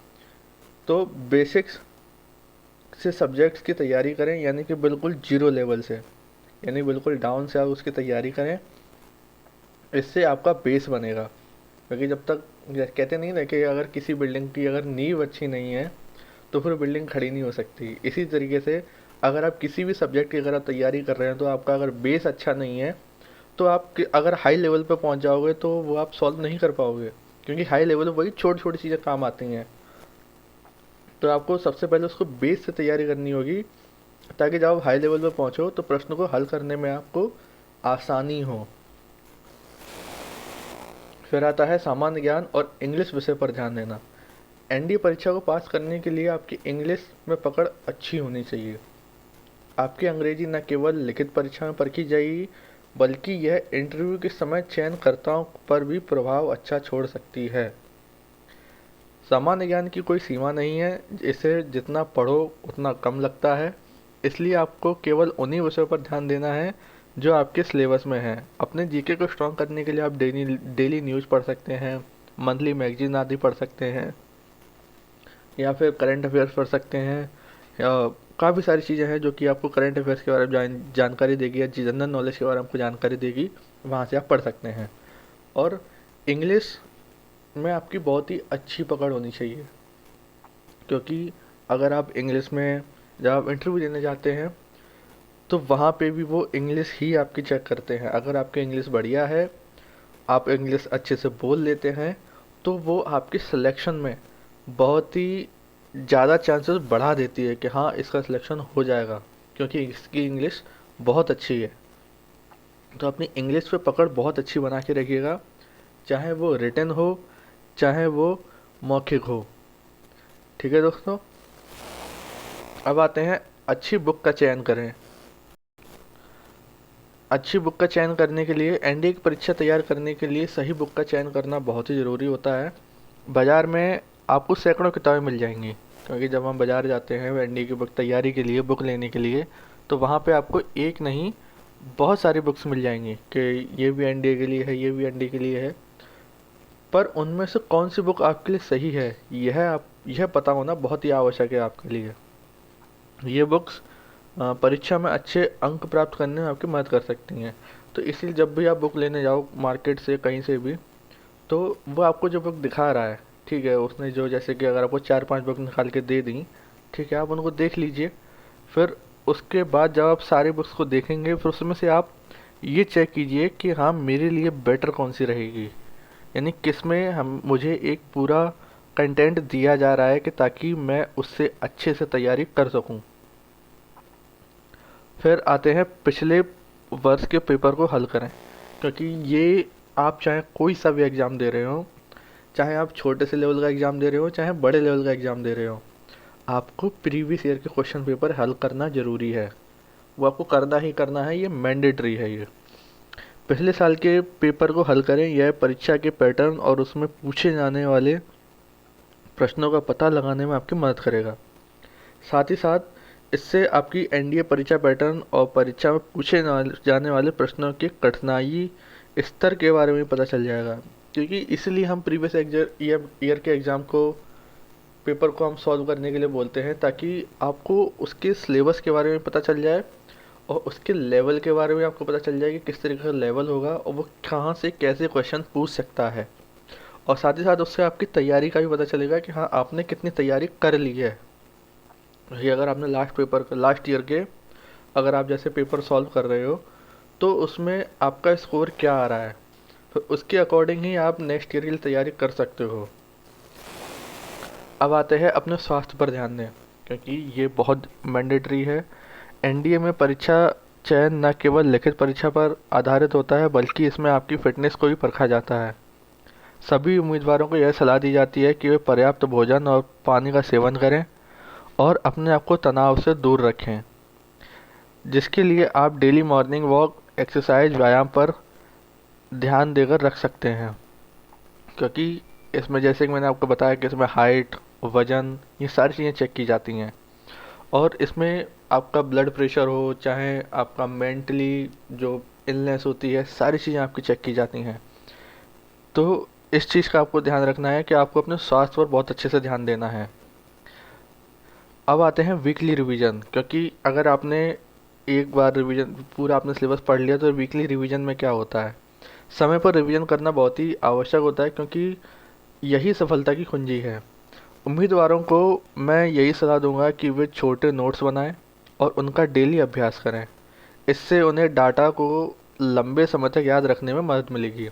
तो बेसिक्स से सब्जेक्ट्स की तैयारी करें, यानी कि बिल्कुल जीरो लेवल से, यानी बिल्कुल डाउन से आप उसकी तैयारी करें। इससे आपका बेस बनेगा, क्योंकि जब तक कहते नहीं ना कि अगर किसी बिल्डिंग की अगर नींव अच्छी नहीं है तो फिर बिल्डिंग खड़ी नहीं हो सकती। इसी तरीके से अगर आप किसी भी सब्जेक्ट की अगर आप तैयारी कर रहे हैं तो आपका अगर बेस अच्छा नहीं है तो आप अगर हाई लेवल पे पहुंच जाओगे तो वो आप सॉल्व नहीं कर पाओगे, क्योंकि हाई लेवल वही छोटी छोटी चीज़ें काम आती हैं। तो आपको सबसे पहले उसको बेस से तैयारी करनी होगी, ताकि जब आप हाई लेवल पे पहुंचो तो प्रश्न को हल करने में आपको आसानी हो। फिर आता है सामान्य ज्ञान और इंग्लिश विषय पर ध्यान देना। एनडीए परीक्षा को पास करने के लिए आपकी इंग्लिश में पकड़ अच्छी होनी चाहिए। आपकी अंग्रेजी न केवल लिखित परीक्षा में परखी जाएगी, बल्कि यह इंटरव्यू के समय चयनकर्ताओं पर भी प्रभाव अच्छा छोड़ सकती है। सामान्य ज्ञान की कोई सीमा नहीं है, इसे जितना पढ़ो उतना कम लगता है। इसलिए आपको केवल उन्हीं विषयों पर ध्यान देना है जो आपके सिलेबस में है। अपने जीके को स्ट्रॉन्ग करने के लिए आप डेली न्यूज़ पढ़ सकते हैं, मंथली मैगजीन आदि पढ़ सकते हैं, या फिर करंट अफेयर्स पढ़ सकते हैं। काफ़ी सारी चीज़ें हैं जो कि आपको करंट अफेयर्स के बारे में जानकारी देगी, या जनरल नॉलेज के बारे में आपको जानकारी देगी, वहाँ से आप पढ़ सकते हैं। और इंग्लिश में आपकी बहुत ही अच्छी पकड़ होनी चाहिए, क्योंकि अगर आप इंग्लिश में जब आप इंटरव्यू देने जाते हैं तो वहाँ पे भी वो इंग्लिश ही आपकी चेक करते हैं। अगर आपकी इंग्लिश बढ़िया है, आप इंग्लिश अच्छे से बोल लेते हैं, तो वो आपके सिलेक्शन में बहुत ही ज़्यादा चांसेस बढ़ा देती है कि हाँ इसका सिलेक्शन हो जाएगा, क्योंकि इसकी इंग्लिश बहुत अच्छी है। तो अपनी इंग्लिश पे पकड़ बहुत अच्छी बना के रखिएगा, चाहे वो रिटन हो चाहे वो मौखिक हो। ठीक है दोस्तों, अब आते हैं अच्छी बुक का चयन करें। अच्छी बुक का चयन करने के लिए, एनडीए की परीक्षा तैयार करने के लिए सही बुक का चयन करना बहुत ही ज़रूरी होता है। बाज़ार में आपको सैकड़ों किताबें मिल जाएंगी, क्योंकि जब हम बाज़ार जाते हैं एनडीए की बुक तैयारी के लिए, बुक लेने के लिए, तो वहाँ पे आपको एक नहीं बहुत सारी बुक्स मिल जाएंगी कि ये भी एनडीए के लिए है, ये भी एनडीए के लिए है। पर उनमें से कौन सी बुक आपके लिए सही है, यह पता होना बहुत ही आवश्यक है आपके लिए। ये बुक्स परीक्षा में अच्छे अंक प्राप्त करने में आपकी मदद कर सकती हैं। तो इसलिए जब भी आप बुक लेने जाओ मार्केट से कहीं से भी, तो वो आपको जो बुक दिखा रहा है, ठीक है, उसने जो जैसे कि अगर आपको 4-5 बुक निकाल के दे दी, ठीक है, आप उनको देख लीजिए। फिर उसके बाद जब आप सारी बुक्स को देखेंगे, फिर उसमें से आप ये चेक कीजिए कि हाँ मेरे लिए बेटर कौन सी रहेगी, यानी किस में हम मुझे एक पूरा कंटेंट दिया जा रहा है कि ताकि मैं उससे अच्छे से तैयारी कर सकूं। फिर आते हैं पिछले वर्ष के पेपर को हल करें, क्योंकि ये आप चाहे कोई सा भी एग्ज़ाम दे रहे हो, चाहे आप छोटे से लेवल का एग्ज़ाम दे रहे हो चाहे बड़े लेवल का एग्ज़ाम दे रहे हो, आपको प्रीवियस ईयर के क्वेश्चन पेपर हल करना ज़रूरी है। वो आपको करना ही करना है, ये मैंडेटरी है। ये पिछले साल के पेपर को हल करें, यह परीक्षा के पैटर्न और उसमें पूछे जाने वाले प्रश्नों का पता लगाने में आपकी मदद करेगा। साथ ही साथ इससे आपकी एनडीए परीक्षा पैटर्न और परीक्षा में पूछे जाने वाले प्रश्नों के कठिनाई स्तर के बारे में पता चल जाएगा, क्योंकि इसलिए हम प्रीवियस ईयर के एग्ज़ाम को पेपर को हम सॉल्व करने के लिए बोलते हैं, ताकि आपको उसके सिलेबस के बारे में पता चल जाए और उसके लेवल के बारे में आपको पता चल जाए कि किस तरीके का लेवल होगा और वो कहाँ से कैसे क्वेश्चन पूछ सकता है। और साथ ही साथ उससे आपकी तैयारी का भी पता चलेगा कि हाँ आपने कितनी तैयारी कर ली है। ये अगर आपने लास्ट ईयर के अगर आप जैसे पेपर सॉल्व कर रहे हो तो उसमें आपका स्कोर क्या आ रहा है, तो उसके अकॉर्डिंग ही आप नेक्स्ट ईयर की तैयारी कर सकते हो। अब आते हैं अपने स्वास्थ्य पर ध्यान दें, क्योंकि ये बहुत मैंडेटरी है। एनडीए में परीक्षा चयन न केवल लिखित परीक्षा पर आधारित होता है, बल्कि इसमें आपकी फिटनेस को भी परखा जाता है। सभी उम्मीदवारों को यह सलाह दी जाती है कि वे पर्याप्त भोजन और पानी का सेवन करें और अपने आप को तनाव से दूर रखें, जिसके लिए आप डेली मॉर्निंग वॉक, एक्सरसाइज, व्यायाम पर ध्यान देकर रख सकते हैं। क्योंकि इसमें जैसे कि मैंने आपको बताया कि इसमें हाइट, वज़न, ये सारी चीज़ें चेक की जाती हैं। और इसमें आपका ब्लड प्रेशर हो, चाहे आपका मेंटली जो इलनेस होती है, सारी चीज़ें आपकी चेक की जाती हैं। तो इस चीज़ का आपको ध्यान रखना है कि आपको अपने स्वास्थ्य पर बहुत अच्छे से ध्यान देना है। अब आते हैं वीकली रिवीजन, क्योंकि अगर आपने एक बार रिवीजन पूरा आपने सिलेबस पढ़ लिया तो वीकली रिवीजन में क्या होता है, समय पर रिवीजन करना बहुत ही आवश्यक होता है, क्योंकि यही सफलता की कुंजी है। उम्मीदवारों को मैं यही सलाह दूंगा कि वे छोटे नोट्स बनाएं और उनका डेली अभ्यास करें। इससे उन्हें डाटा को लंबे समय तक याद रखने में मदद मिलेगी।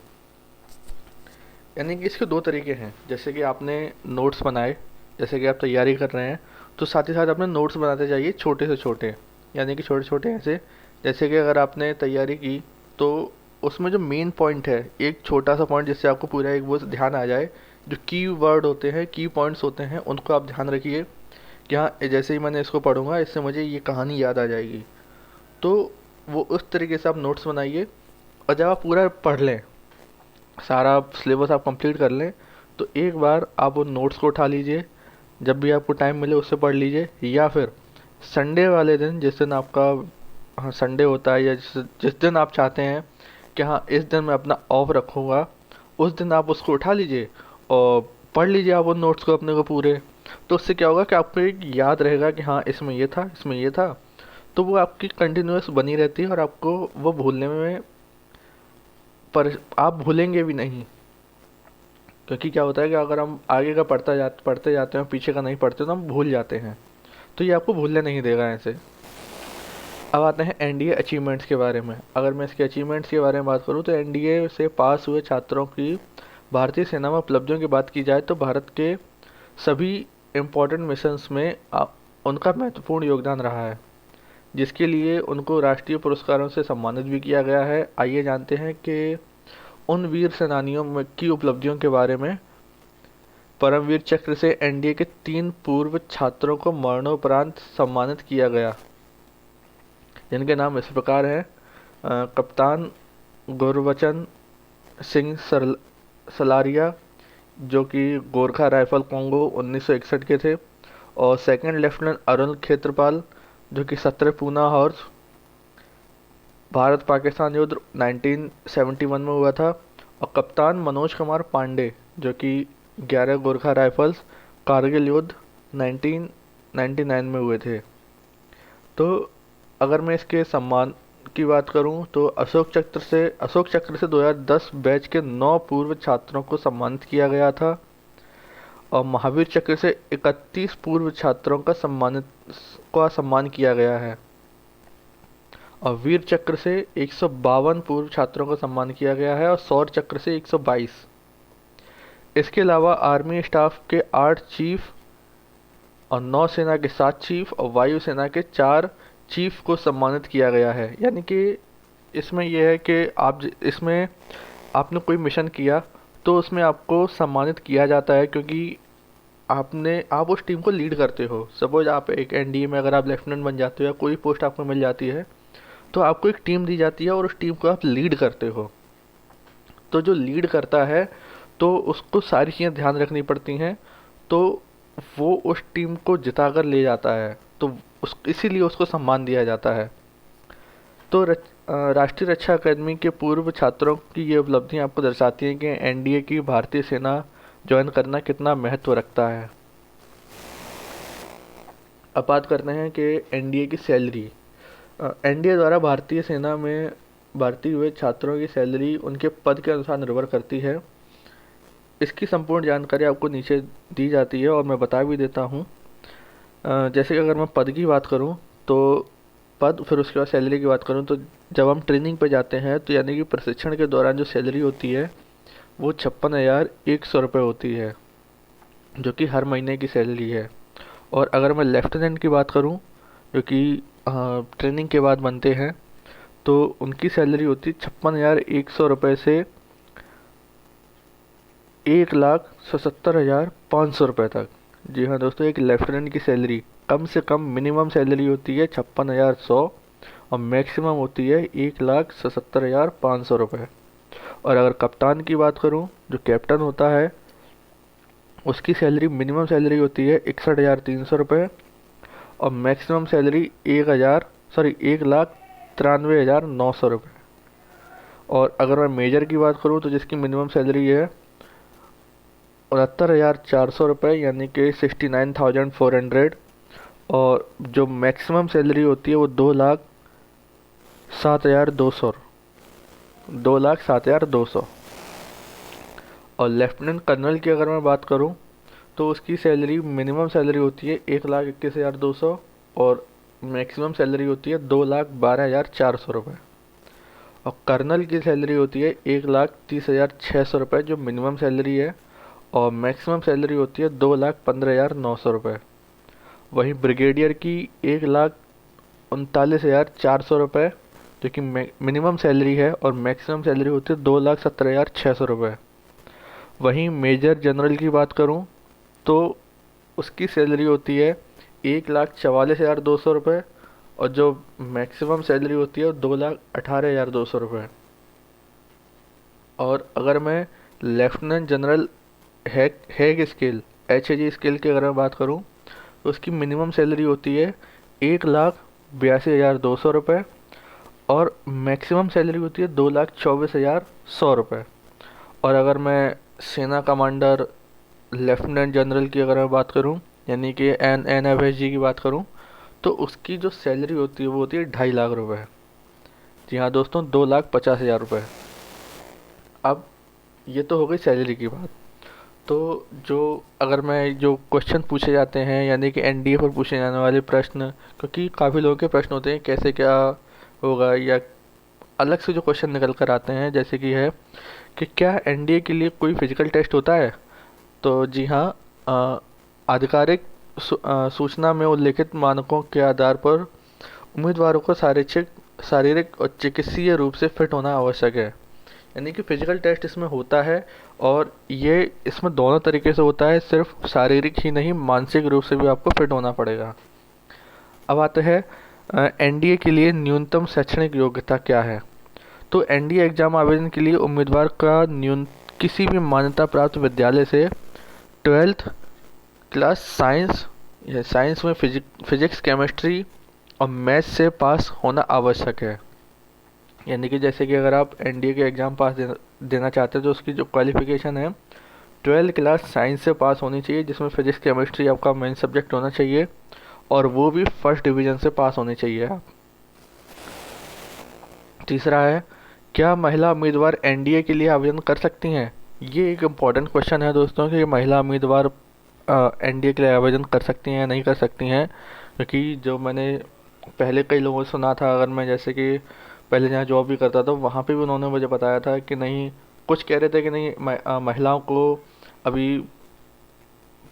यानी कि इसके दो तरीके हैं, जैसे कि आपने नोट्स बनाए, जैसे कि आप तैयारी कर रहे हैं, तो साथ ही साथ अपने नोट्स बनाते जाइए छोटे से छोटे। यानी कि छोटे छोटे ऐसे, जैसे कि अगर आपने तैयारी की तो उसमें जो मेन पॉइंट है, एक छोटा सा पॉइंट जिससे आपको पूरा एक वो ध्यान आ जाए, जो की वर्ड होते हैं, की पॉइंट्स होते हैं, उनको आप ध्यान रखिए कि हाँ जैसे ही मैंने इसको पढ़ूंगा इससे मुझे ये कहानी याद आ जाएगी। तो वो उस तरीके से आप नोट्स बनाइए, और जब आप पूरा पढ़ लें, सारा सिलेबस आप कंप्लीट कर लें, तो एक बार आप उन नोट्स को उठा लीजिए, जब भी आपको टाइम मिले उससे पढ़ लीजिए, या फिर संडे वाले दिन, जिस दिन आपका हाँ संडे होता है, या जिस दिन आप चाहते हैं कि हाँ इस दिन मैं अपना ऑफ रखूँगा, उस दिन आप उसको उठा लीजिए और पढ़ लीजिए आप उन नोट्स को अपने को पूरे। तो उससे क्या होगा कि आपको एक याद रहेगा कि हाँ इसमें ये था, इसमें ये था। तो वो आपकी कंटिन्यूअस बनी रहती है और आपको वो भूलने में, पर आप भूलेंगे भी नहीं। क्योंकि क्या होता है कि अगर हम आगे का पढ़ते जाते हैं, पीछे का नहीं पढ़ते, तो हम भूल जाते हैं। तो ये आपको भूलने नहीं देगा ऐसे। अब आते हैं एनडीए अचीवमेंट्स के बारे में। अगर मैं इसके अचीवमेंट्स के बारे में बात करूँ तो एनडीए से पास हुए छात्रों की भारतीय सेना में उपलब्धियों की बात की जाए तो भारत के सभी इम्पोर्टेंट मिशंस में उनका महत्वपूर्ण योगदान रहा है, जिसके लिए उनको राष्ट्रीय पुरस्कारों से सम्मानित भी किया गया है। आइए जानते हैं कि उन वीर सेनानियों में की उपलब्धियों के बारे में। परमवीर चक्र से एनडीए के 3 पूर्व छात्रों को मरणोपरांत सम्मानित किया गया, जिनके नाम इस प्रकार हैं। कप्तान गुरबचन सिंह सलारिया, जो कि गोरखा राइफल कॉन्गो 1961 के थे, और सेकंड लेफ्टिनेंट अरुण खेत्रपाल, जो कि 17 पूना हॉर्स भारत पाकिस्तान युद्ध 1971 में हुआ था, और कप्तान मनोज कुमार पांडे, जो कि 11 गोरखा राइफल्स कारगिल युद्ध 1999 में हुए थे। तो अगर मैं इसके सम्मान की बात करूं तो अशोक चक्र से 2010 बैच के 9 पूर्व छात्रों को सम्मानित किया गया था, और महावीर चक्र से 31 पूर्व छात्रों का सम्मान किया गया है, और वीर चक्र से 152 पूर्व छात्रों का सम्मान किया गया है, और सौर चक्र से 122। इसके अलावा आर्मी स्टाफ के 8 चीफ, और नौसेना के 7 चीफ, और वायुसेना के 4 चीफ को सम्मानित किया गया है। यानी कि इसमें यह है कि इसमें आपने कोई मिशन किया तो उसमें आपको सम्मानित किया जाता है, क्योंकि आप उस टीम को लीड करते हो। सपोज आप एक एनडीए में अगर आप लेफ्टिनेंट बन जाते हो या कोई पोस्ट आपको मिल जाती है, तो आपको एक टीम दी जाती है और उस टीम को आप लीड करते हो। तो जो लीड करता है तो उसको सारी चीज़ें ध्यान रखनी पड़ती हैं, तो वो उस टीम को जिता कर ले जाता है, तो इसीलिए उसको सम्मान दिया जाता है। तो राष्ट्रीय रक्षा अकादमी के पूर्व छात्रों की ये उपलब्धियां आपको दर्शाती हैं कि एनडीए की भारतीय सेना ज्वाइन करना कितना महत्व रखता है। अब बात करते हैं कि एनडीए की सैलरी। एनडीए द्वारा भारतीय सेना में भर्ती हुए छात्रों की सैलरी उनके पद के अनुसार निर्भर करती है। इसकी संपूर्ण जानकारी आपको नीचे दी जाती है और मैं बता भी देता हूँ। जैसे कि अगर मैं पद की बात करूँ तो पद, फिर उसके बाद सैलरी की बात करूँ तो जब हम ट्रेनिंग पे जाते हैं तो यानी कि प्रशिक्षण के दौरान जो सैलरी होती है वो 56,100 रुपये होती है, जो कि हर महीने की सैलरी है। और अगर मैं लेफ्टिनेंट की बात करूँ, जो कि ट्रेनिंग के बाद बनते हैं, तो उनकी सैलरी होती है 56,100 रुपये से 1,77,500 रुपये तक। जी हाँ दोस्तों, एक लेफ्टिनेंट की सैलरी कम से कम मिनिमम सैलरी होती है 56,100 और मैक्सिमम होती है 1,77,500 रुपये। और अगर कप्तान की बात करूं, जो कैप्टन होता है, उसकी सैलरी मिनिमम सैलरी होती है 61,300 रुपये और मैक्सिमम सैलरी 1,93,900 रुपये। और अगर मैं मेजर की बात करूँ तो जिसकी मिनिमम सैलरी है 69,400 रुपये, यानी कि 69,400। और जो मैक्सिमम सैलरी होती है वो 2,07,200, 2,07,200। और लेफ्टिनेंट कर्नल की अगर मैं बात करूं तो उसकी सैलरी, मिनिमम सैलरी होती है 1,21,200 और मैक्सिमम सैलरी होती है 2,12,400 रुपये। और कर्नल की सैलरी होती है 1,30,600 रुपये जो मिनिमम सैलरी है, और मैक्सिमम सैलरी होती है 2,15,900 रुपये। वहीं ब्रिगेडियर की 1,39,400 रुपये जो कि मिनिमम सैलरी है, और मैक्सिमम सैलरी होती है 2,17,600 रुपये। वहीं मेजर जनरल की बात करूं तो उसकी सैलरी होती है 1,44,200 रुपये, और जो मैक्सिमम सैलरी होती है वो 2,18,200 रुपये। और अगर मैं लेफ्टिनेंट जनरल हैग स्केल, HAG स्केल की अगर मैं बात करूं तो उसकी मिनिमम सैलरी होती है 1,82,200 रुपये, और मैक्सिमम सैलरी होती है 2,24,100 रुपये। और अगर मैं सेना कमांडर लेफ्टिनेंट जनरल की अगर मैं बात करूं, यानी कि NFSG की बात करूं, तो उसकी जो सैलरी होती है वो होती है 2.5 लाख रुपए। जी हाँ दोस्तों, 2,50,000 रुपये। अब ये तो हो गई सैलरी की बात। तो जो अगर मैं जो क्वेश्चन पूछे जाते हैं, यानी कि NDA पर पूछे जाने वाले प्रश्न, क्योंकि काफ़ी लोगों के प्रश्न होते हैं कैसे क्या होगा, या अलग से जो क्वेश्चन निकल कर आते हैं, जैसे कि है कि क्या NDA के लिए कोई फिजिकल टेस्ट होता है। तो जी हाँ, आधिकारिक सूचना में उल्लिखित मानकों के आधार पर उम्मीदवारों को शारीरिक और चिकित्सीय रूप से फिट होना आवश्यक है। यानी कि फिजिकल टेस्ट इसमें होता है, और ये इसमें दोनों तरीके से होता है, सिर्फ शारीरिक ही नहीं, मानसिक रूप से भी आपको फिट होना पड़ेगा। अब आते हैं NDA के लिए न्यूनतम शैक्षणिक योग्यता क्या है। तो NDA एग्जाम आवेदन के लिए उम्मीदवार का किसी भी मान्यता प्राप्त विद्यालय से 12th क्लास साइंस, या साइंस में फिजिक्स, केमिस्ट्री और मैथ्स से पास होना आवश्यक है। यानी कि जैसे कि अगर आप NDA के एग्ज़ाम पास देना चाहते हैं तो उसकी जो क्वालिफ़िकेशन है 12th क्लास साइंस से पास होनी चाहिए, जिसमें फिजिक्स केमिस्ट्री आपका मेन सब्जेक्ट होना चाहिए, और वो भी फर्स्ट डिवीज़न से पास होनी चाहिए आप। तीसरा है, क्या महिला उम्मीदवार NDA के लिए आवेदन कर सकती हैं। ये एक इम्पॉर्टेंट क्वेश्चन है दोस्तों कि महिला उम्मीदवार NDA के लिए आवेदन कर सकती हैं या नहीं कर सकती हैं। क्योंकि जो मैंने पहले कई लोगों से सुना था, अगर मैं जैसे कि पहले जहाँ जॉब भी करता था वहाँ पे भी उन्होंने मुझे बताया था कि नहीं, कुछ कह रहे थे कि नहीं, महिलाओं को अभी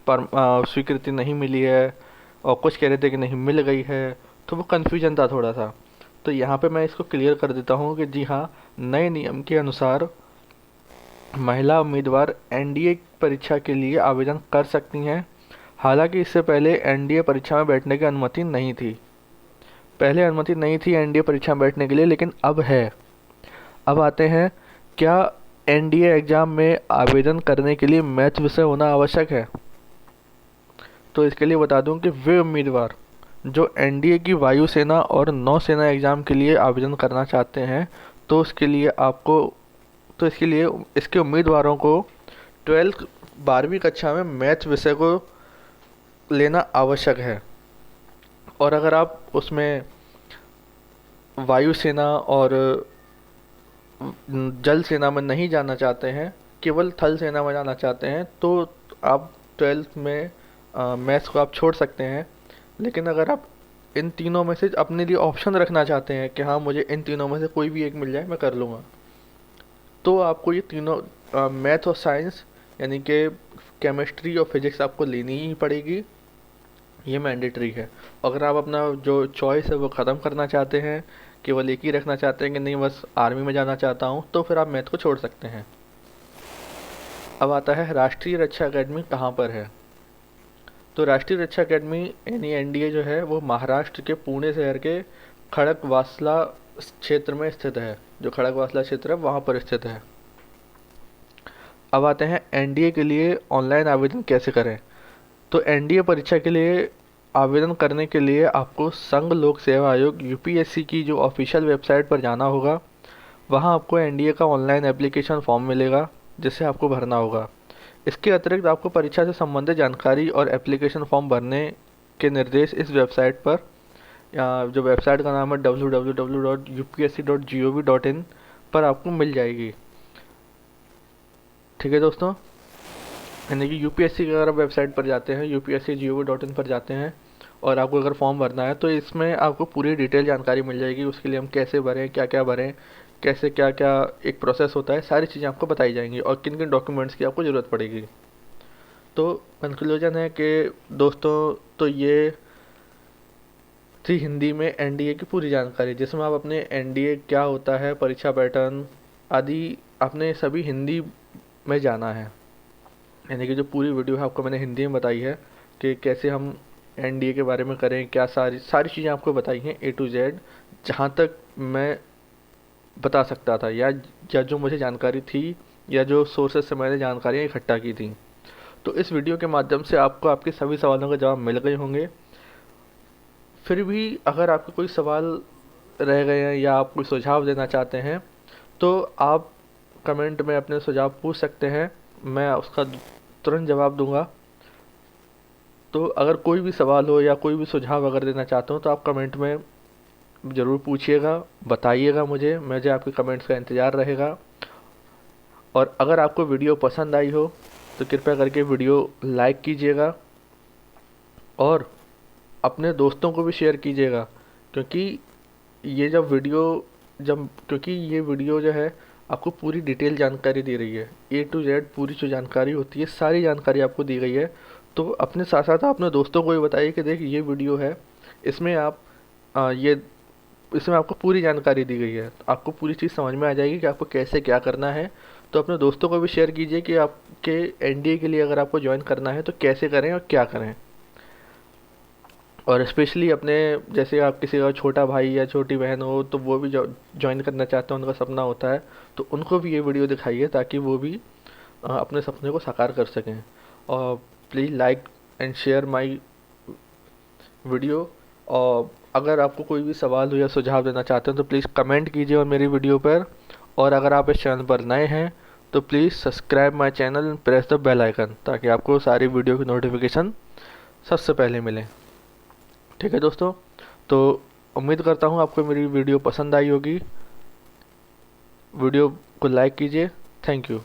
स्वीकृति नहीं मिली है, और कुछ कह रहे थे कि नहीं मिल गई है। तो वो कन्फ्यूजन था थोड़ा सा। तो यहाँ पे मैं इसको क्लियर कर देता हूँ कि जी हाँ, नए नियम के अनुसार महिला उम्मीदवार NDA परीक्षा के लिए आवेदन कर सकती हैं। हालांकि इससे पहले NDA परीक्षा में बैठने की अनुमति नहीं थी। पहले अनुमति नहीं थी NDA परीक्षा में बैठने के लिए, लेकिन अब है। अब आते हैं, क्या NDA एग्ज़ाम में आवेदन करने के लिए मैथ विषय होना आवश्यक है। तो इसके लिए बता दूं कि वे उम्मीदवार जो NDA की वायुसेना और नौसेना एग्ज़ाम के लिए आवेदन करना चाहते हैं, तो उसके लिए इसके उम्मीदवारों को 12वीं कक्षा में मैथ विषय को लेना आवश्यक है। और अगर आप उसमें वायुसेना और जल सेना में नहीं जाना चाहते हैं, केवल थल सेना में जाना चाहते हैं, तो आप 12th में मैथ्स को आप छोड़ सकते हैं। लेकिन अगर आप इन तीनों में से अपने लिए ऑप्शन रखना चाहते हैं कि हाँ मुझे इन तीनों में से कोई भी एक मिल जाए मैं कर लूँगा, तो आपको ये तीनों मैथ और साइंस, यानी कि केमिस्ट्री और फिजिक्स आपको लेनी ही पड़ेगी। ये मैंडेटरी है। अगर आप अपना जो चॉइस है वो ख़त्म करना चाहते हैं, केवल एक ही रखना चाहते हैं कि नहीं बस आर्मी में जाना चाहता हूँ, तो फिर आप मैथ को छोड़ सकते हैं। अब आता है, राष्ट्रीय रक्षा अकेडमी कहाँ पर है। तो राष्ट्रीय रक्षा अकेडमी यानी NDA जो है वो महाराष्ट्र के पुणे शहर के खड़कवासला क्षेत्र में स्थित है। जो खड़कवासला क्षेत्र है वहाँ पर स्थित है। अब आते हैं, NDA के लिए ऑनलाइन आवेदन कैसे करें। तो NDA परीक्षा के लिए आवेदन करने के लिए आपको संघ लोक सेवा आयोग UPSC की जो ऑफिशियल वेबसाइट पर जाना होगा। वहाँ आपको एनडीए का ऑनलाइन एप्लीकेशन फॉर्म मिलेगा जिसे आपको भरना होगा। इसके अतिरिक्त आपको परीक्षा से संबंधित जानकारी और एप्लीकेशन फॉर्म भरने के निर्देश इस वेबसाइट पर, या जो वेबसाइट का नाम है www.upsc.gov.in पर आपको मिल जाएगी। ठीक है दोस्तों, यानी कि यूपीएससी की अगर आप वेबसाइट पर जाते हैं, upsc.gov.in पर जाते हैं और आपको अगर फॉर्म भरना है तो इसमें आपको पूरी डिटेल जानकारी मिल जाएगी। उसके लिए हम कैसे भरें, क्या क्या भरें, कैसे क्या क्या एक प्रोसेस होता है, सारी चीज़ें आपको बताई जाएंगी और किन किन डॉक्यूमेंट्स की आपको ज़रूरत पड़ेगी। तो कंक्लूजन है कि दोस्तों, तो ये थी हिंदी में एनडीए की पूरी जानकारी, जिसमें आप अपने एनडीए क्या होता है, परीक्षा पैटर्न आदि आपने सभी हिंदी में जाना है। यानी कि जो पूरी वीडियो है आपको मैंने हिंदी में बताई है कि कैसे हम एनडीए के बारे में करें, क्या सारी सारी चीज़ें आपको बताई हैं ए टू जेड, जहाँ तक मैं बता सकता था या जो मुझे जानकारी थी या जो सोर्सेस से मैंने जानकारियाँ इकट्ठा की थी। तो इस वीडियो के माध्यम से आपको आपके सभी सवालों के जवाब मिल गए होंगे। फिर भी अगर आपके कोई सवाल रह गए हैं या आप कोई सुझाव देना चाहते हैं तो आप कमेंट में अपने सुझाव पूछ सकते हैं, मैं उसका तुरंत जवाब दूंगा। तो अगर कोई भी सवाल हो या कोई भी सुझाव अगर देना चाहते हो तो आप कमेंट में ज़रूर पूछिएगा, बताइएगा मुझे आपके कमेंट्स का इंतज़ार रहेगा। और अगर आपको वीडियो पसंद आई हो तो कृपया करके वीडियो लाइक कीजिएगा और अपने दोस्तों को भी शेयर कीजिएगा, क्योंकि ये क्योंकि ये वीडियो जो है आपको पूरी डिटेल जानकारी दे रही है, ए टू जेड पूरी जो जानकारी होती है सारी जानकारी आपको दी गई है। तो अपने साथ साथ अपने दोस्तों को भी बताइए कि देख ये वीडियो है, इसमें आप ये इसमें आपको पूरी जानकारी दी गई है, तो आपको पूरी चीज़ समझ में आ जाएगी कि आपको कैसे क्या करना है। तो अपने दोस्तों को भी शेयर कीजिए कि आपके एनडीए के लिए अगर आपको ज्वाइन करना है तो कैसे करें और क्या करें। और स्पेशली अपने, जैसे आप किसी का छोटा भाई या छोटी बहन हो तो वो भी ज्वाइन करना चाहते हैं, उनका सपना होता है, तो उनको भी ये वीडियो दिखाइए ताकि वो भी अपने सपने को साकार कर सकें। और please like and share my video. और अगर आपको कोई भी सवाल हो या सुझाव देना चाहते हैं तो प्लीज़ कमेंट कीजिए और मेरी वीडियो पर। और अगर आप इस चैनल पर नए हैं तो please subscribe my channel and press the bell icon, ताकि आपको सारी वीडियो की नोटिफिकेशन सबसे पहले मिले। ठीक है दोस्तों, तो उम्मीद करता हूँ आपको मेरी वीडियो पसंद आई होगी। वीडियो को लाइक कीजिए। Thank you.